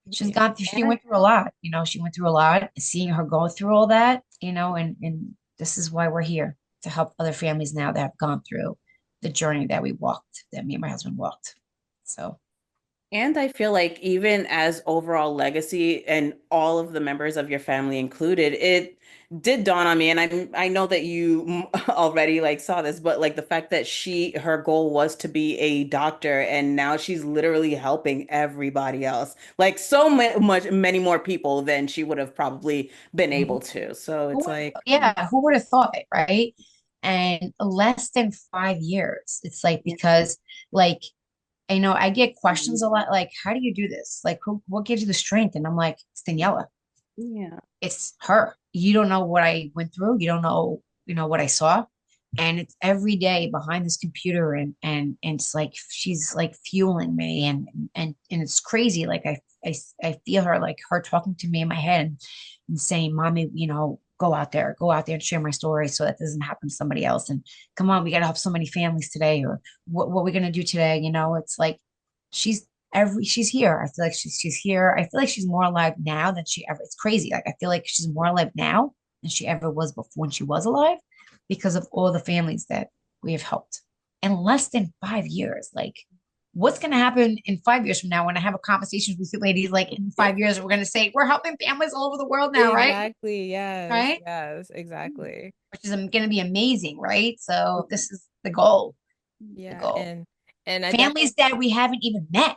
Yeah. She went through a lot, she went through a lot. Seeing her go through all that, and this is why we're here to help other families now that have gone through the journey that we walked, that me and my husband walked. So, And I feel like even as overall legacy and all of the members of your family included, it did dawn on me. And I know that you already like saw this, but like the fact that her goal was to be a doctor, and now she's literally helping everybody else, like so many more people than she would have probably been able to. So it's like, yeah, who would have thought it, right? And less than 5 years. It's like, yeah, because like, I get questions a lot, like, how do you do this? Like, what gives you the strength? And I'm like, it's Daniela. yeah, It's her. You don't know what I went through. You don't know, what I saw. And it's every day behind this computer, and it's like she's like fueling me, and it's crazy. Like I feel her, like her talking to me in my head, and saying, "Mommy, go out there and share my story so that doesn't happen to somebody else. And come on, we gotta help so many families today, or what we're gonna do today." It's like she's she's here. I feel like she's here. I feel like she's more alive now than she ever. It's crazy. Like I feel like she's more alive now than she ever was before when she was alive, because of all the families that we have helped in less than 5 years. Like, what's going to happen in 5 years from now when I have a conversation with you ladies? Like, in 5 years, we're going to say we're helping families all over the world now, right? Exactly. Yes. Right? Yes. Exactly. Which is going to be amazing, right? So this is the goal. The Yeah. goal. And I definitely Families that we haven't even met.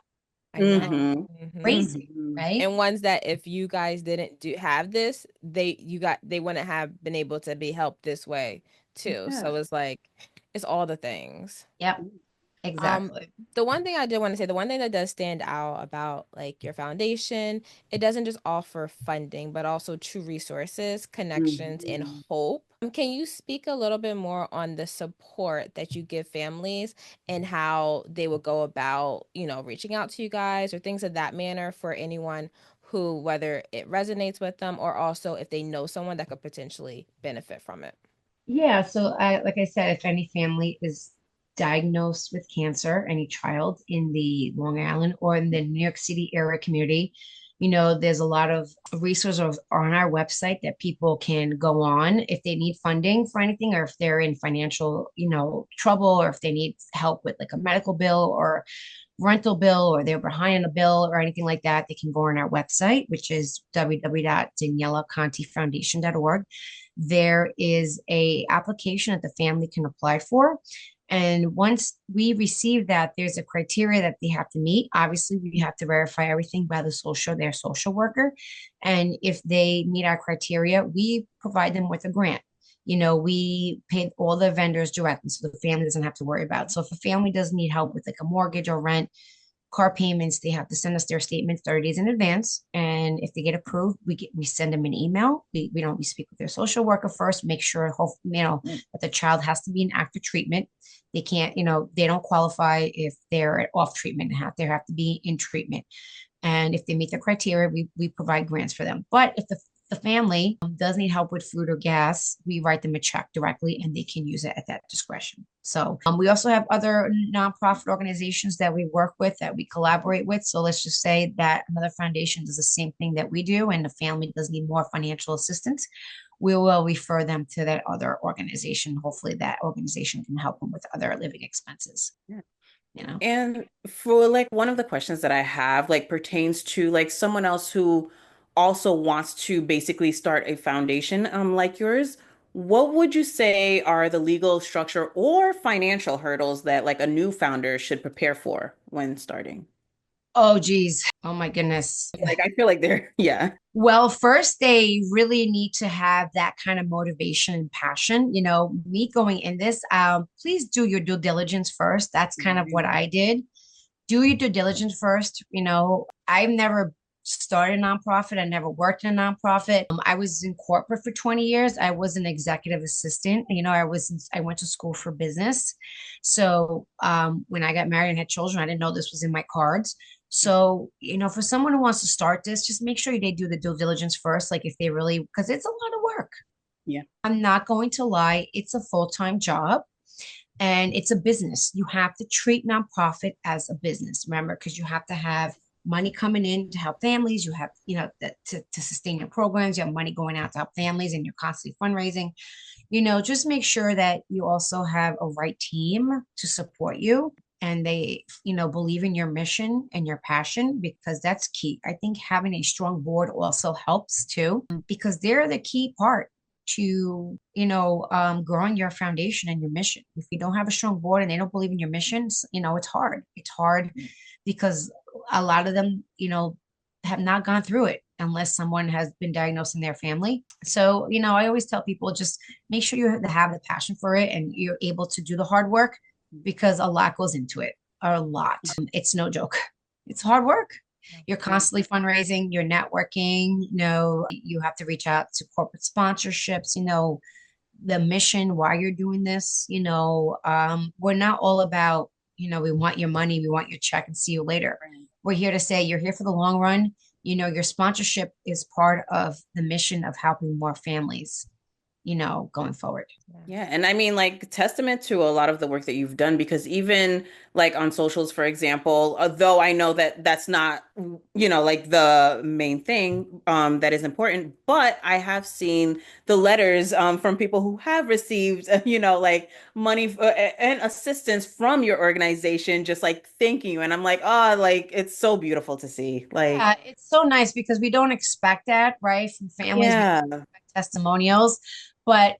I know. hmm Crazy, hmm right? And ones that if you guys didn't do have this, they wouldn't have been able to be helped this way too. yeah. So it's like it's all the things. Yep, Um, exactly. the one thing I did want to say, the one thing that does stand out about like your foundation, it doesn't just offer funding, but also true resources, connections, and hmm hope. Can you speak a little bit more on the support that you give families and how they will go about, reaching out to you guys or things of that manner for anyone who, whether it resonates with them or also if they know someone that could potentially benefit from it? Yeah, so like I said, if any family is diagnosed with cancer, any child in the Long Island or in the New York City area community, there's a lot of resources on our website that people can go on if they need funding for anything, or if they're in financial, trouble, or if they need help with like a medical bill or rental bill, or they're behind on a bill or anything like that. They can go on our website, which is www.danielacontefoundation.org. There is a application that the family can apply for. And once we receive that, there's a criteria that they have to meet. Obviously, we have to verify everything by their social worker. And if they meet our criteria, we provide them with a grant. We pay all the vendors directly, so the family doesn't have to worry about it. So if a family does need help with like a mortgage or rent, car payments, they have to send us their statements 30 days in advance. And if they get approved, we send them an email. We speak with their social worker first, make sure, that the child has to be in active treatment. They can't, they don't qualify if they're off treatment. They have to be in treatment. And if they meet the criteria, we provide grants for them. But if the family does need help with food or gas, we write them a check directly and they can use it at that discretion. So we also have other nonprofit organizations that we work with, that we collaborate with. So let's just say that another foundation does the same thing that we do, and the family does need more financial assistance. We will refer them to that other organization. Hopefully that organization can help them with other living expenses, Yeah. you know? And for like one of the questions that I have like pertains to like someone else who also wants to basically start a foundation like yours. What would you say are the legal structure or financial hurdles that like a new founder should prepare for when starting? Oh, geez. Oh, my goodness. Like I feel like they're yeah. Well, first, they really need to have that kind of motivation and passion. Me going in this, please do your due diligence first. That's kind of what I did. Do your due diligence first. I've never started a nonprofit. I never worked in a nonprofit. I was in corporate for 20 years. I was an executive assistant. I went to school for business. So when I got married and had children, I didn't know this was in my cards. So, for someone who wants to start this, just make sure they do the due diligence first. Like if they really, because it's a lot of work. Yeah. I'm not going to lie, it's a full-time job. And it's a business. You have to treat nonprofit as a business, remember, because you have to have money coming in to help families. You have, to sustain your programs. You have money going out to help families, and you're constantly fundraising. Just make sure that you also have a right team to support you, and they, believe in your mission and your passion, because that's key. I think having a strong board also helps too, because they're the key part to, growing your foundation and your mission. If you don't have a strong board and they don't believe in your mission, it's hard. It's hard because a lot of them, have not gone through it unless someone has been diagnosed in their family. So, I always tell people, just make sure you have the passion for it and you're able to do the hard work, because a lot goes into it. A lot. It's no joke. It's hard work. You're constantly fundraising, you're networking, you have to reach out to corporate sponsorships, the mission, why you're doing this. We're not all about, we want your money, we want your check and see you later. We're here to say you're here for the long run. Your sponsorship is part of the mission of helping more families, going forward. Yeah. And I mean, like, testament to a lot of the work that you've done, because even like on socials, for example, although I know that that's not, like the main thing that is important, but I have seen the letters from people who have received, like money and assistance from your organization, just like thanking you. And I'm like, oh, like, it's so beautiful to see. Like, Yeah, it's so nice because we don't expect that, right? From families, we yeah. expect testimonials. But,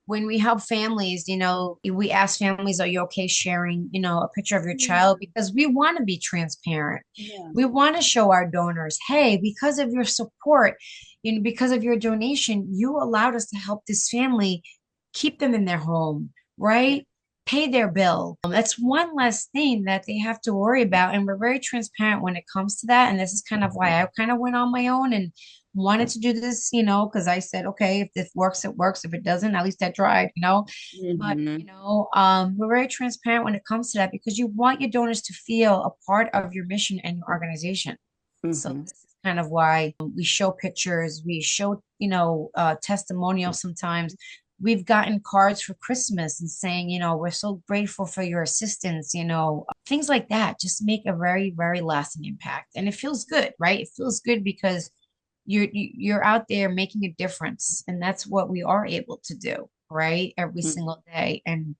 when we help families, we ask families, are you okay sharing, a picture of your child? Because we want to be transparent. Yeah. We want to show our donors, hey, because of your support, because of your donation, you allowed us to help this family keep them in their home, right? Pay their bill. That's one less thing that they have to worry about. And we're very transparent when it comes to that. And this is kind of why I kind of went on my own and wanted to do this, because I said, okay, if this works, it works. If it doesn't, at least I tried. But, Hmm. we're very transparent when it comes to that, because you want your donors to feel a part of your mission and your organization. So Hmm. this is kind of why we show pictures, we show, testimonials sometimes. We've gotten cards for Christmas and saying, we're so grateful for your assistance, things like that just make a very, very lasting impact. And it feels good, right? It feels good because you're out there making a difference. And that's what we are able to do, right? Every single day. And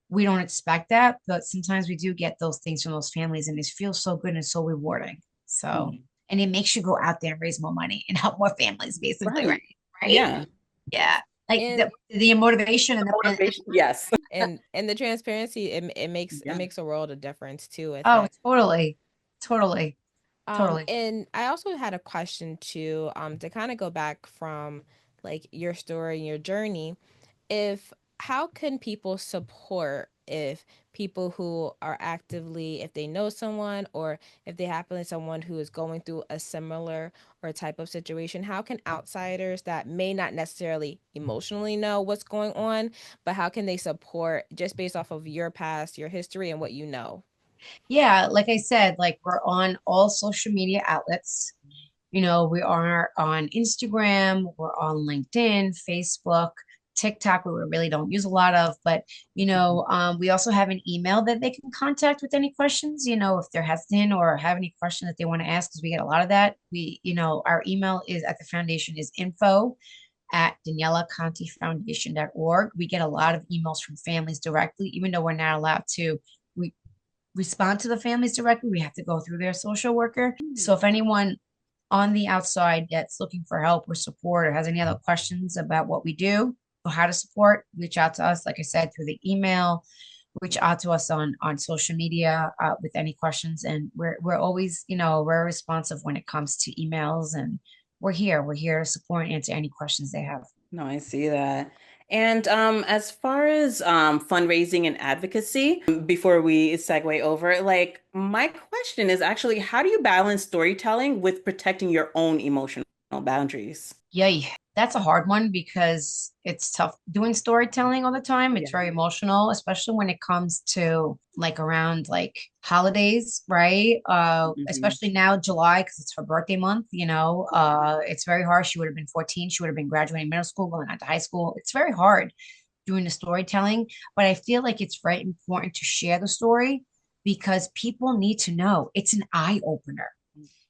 we don't expect that, but sometimes we do get those things from those families, and it feels so good and so rewarding. So, Hmm. and it makes you go out there and raise more money and help more families, basically, right? Right. Right? Yeah. Yeah. Like And the motivation and Motivation. Yes. and the transparency, it Yeah. makes a world of difference too with oh, it. totally, totally, totally. And I also had a question too, to kind of go back from like your story and your journey. If How can people support if people who are actively, if they know someone or if they happen to someone who is going through a similar or type of situation, how can outsiders that may not necessarily emotionally know what's going on, but how can they support just based off of your past, your history, and what you know? Yeah, like I said, like we're on all social media outlets. We are on Instagram, we're on LinkedIn, Facebook, TikTok, we really don't use a lot of, but we also have an email that they can contact with any questions, if they're hesitant or have any question that they want to ask, because we get a lot of that. Our email is at the foundation is info at DanielaConteFoundation.org. We get a lot of emails from families directly, even though we're not allowed to. We respond to the families directly. We have to go through their social worker. So if anyone on the outside that's looking for help or support or has any other questions about what we do or how to support, reach out to us, like I said, through the email, reach out to us on social media with any questions. And we're always, very responsive when it comes to emails, and we're here to support and answer any questions they have. No, I see that. And as far as fundraising and advocacy, before we segue over, like, my question is actually, how do you balance storytelling with protecting your own emotional boundaries? Yay. That's a hard one because it's tough doing storytelling all the time. It's Yeah. very emotional, especially when it comes to like around like holidays, right? Hmm. Especially now, July, because it's her birthday month, it's very hard. She would have been 14. She would have been graduating middle school, going on to high school. It's very hard doing the storytelling, but I feel like it's very important to share the story because people need to know. It's an eye opener.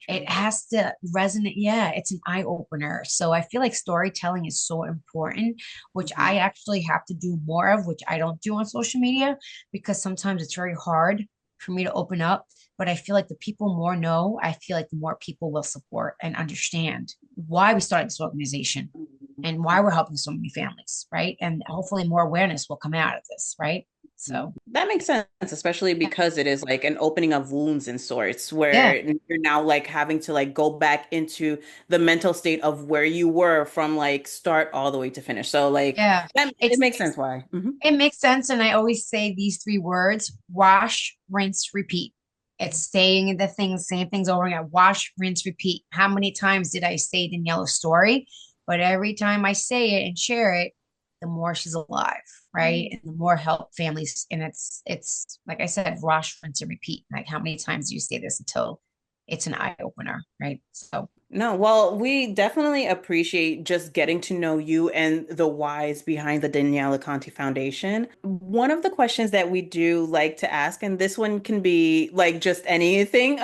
It True. has to resonate. Yeah, it's an eye opener. So I feel like storytelling is so important, which Mhm. I actually have to do more of, which I don't do on social media because sometimes it's very hard for me to open up. But I feel like the people more know, I feel like the more people will support and understand why we started this organization and why we're helping so many families, right? And hopefully more awareness will come out of this, right? So, That makes sense, especially yeah. because it is like an opening of wounds in sorts, Yeah. where you're now like having to like go back into the mental state of where you were from like start all the way to finish. So like Yeah. that it makes sense why. It makes sense. And I always say these three words: wash, rinse, repeat. It's saying the things, same things over again. Wash, rinse, repeat. How many times did I say Daniela's story? But every time I say it and share it, the more she's alive, right? And the more help families. And it's like I said, wash, rinse, and repeat. Like how many times do you say this until it's an eye opener, right? So No, well, we definitely appreciate just getting to know you and the whys behind the Daniela Conte Foundation. One of the questions that we do like to ask, and this one can be like just anything,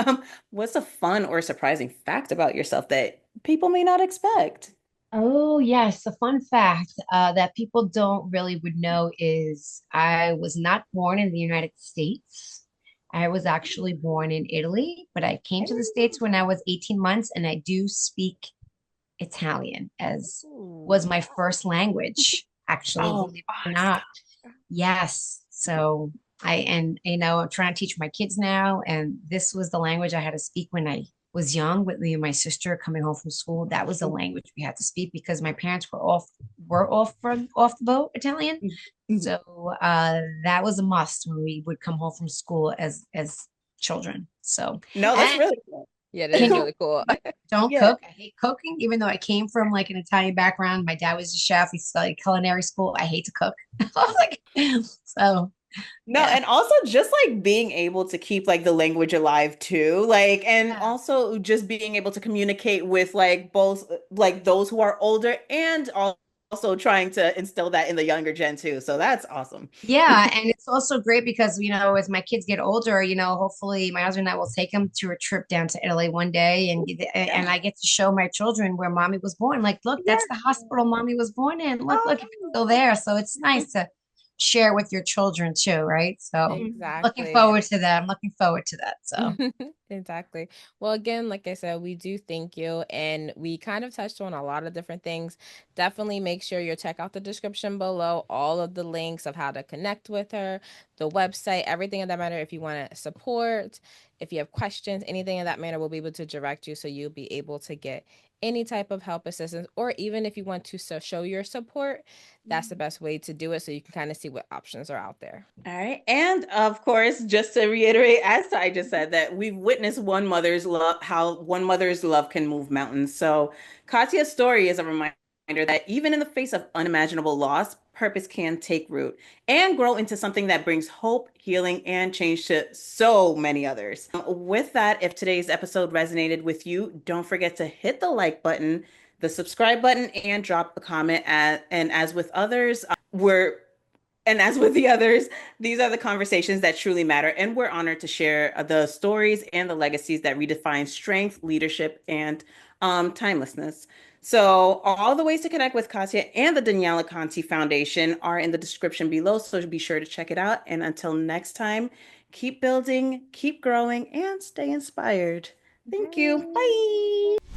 what's a fun or surprising fact about yourself that people may not expect? oh, yes. A fun fact that people don't really would know is I was not born in the United States. I was actually born in Italy, but I came to the States when I was 18 months, and I do speak Italian as was Ooh. my first language, actually, Oh, believe it or not. awesome. Yes. So and I'm trying to teach my kids now, and this was the language I had to speak when I was young with me and my sister coming home from school. That was the language we had to speak because my parents were off the boat Italian. Mhm. So that was a must when we would come home from school as children. So No, that's and really cool. Yeah, that can is you really cool. don't Yeah. cook? I hate cooking, even though I came from like an Italian background. My dad was a chef. He studied culinary school. I hate to cook. I was like, so No, yeah. and also just like being able to keep like the language alive too, like, and Yeah. also just being able to communicate with like both like those who are older and also trying to instill that in the younger gen too. So that's awesome. Yeah, and it's also great because, as my kids get older, hopefully my husband and I will take them to a trip down to Italy one day and Yeah. I get to show my children where mommy was born. Like, look, Yeah. that's the hospital mommy was born in. Look, it's Oh. still there. So it's nice to share with your children too, right? So looking Exactly. forward to that. I'm looking forward to that. So Exactly. Well, again, like I said, we do thank you, and we kind of touched on a lot of different things. Definitely make sure you check out the description below, all of the links of how to connect with her, the website, everything of that matter. If you want to support, if you have questions, anything of that matter, we'll be able to direct you so you'll be able to get any type of help, assistance, or even if you want to show your support, that's the best way to do it so you can kind of see what options are out there. All right. And of course, just to reiterate, as I just said, that we've witnessed one mother's love, how one mother's love can move mountains. So Katya's story is a reminder that even in the face of unimaginable loss, purpose can take root and grow into something that brings hope, healing, and change to so many others. With that, if today's episode resonated with you, don't forget to hit the like button, the subscribe button, and drop a comment. And as with others, as with the others, these are the conversations that truly matter. And we're honored to share the stories and the legacies that redefine strength, leadership, and timelessness. So, all the ways to connect with Katia and the Daniela Conte Foundation are in the description below. So, be sure to check it out. And until next time, keep building, keep growing, and stay inspired. Thank you. Bye. Bye.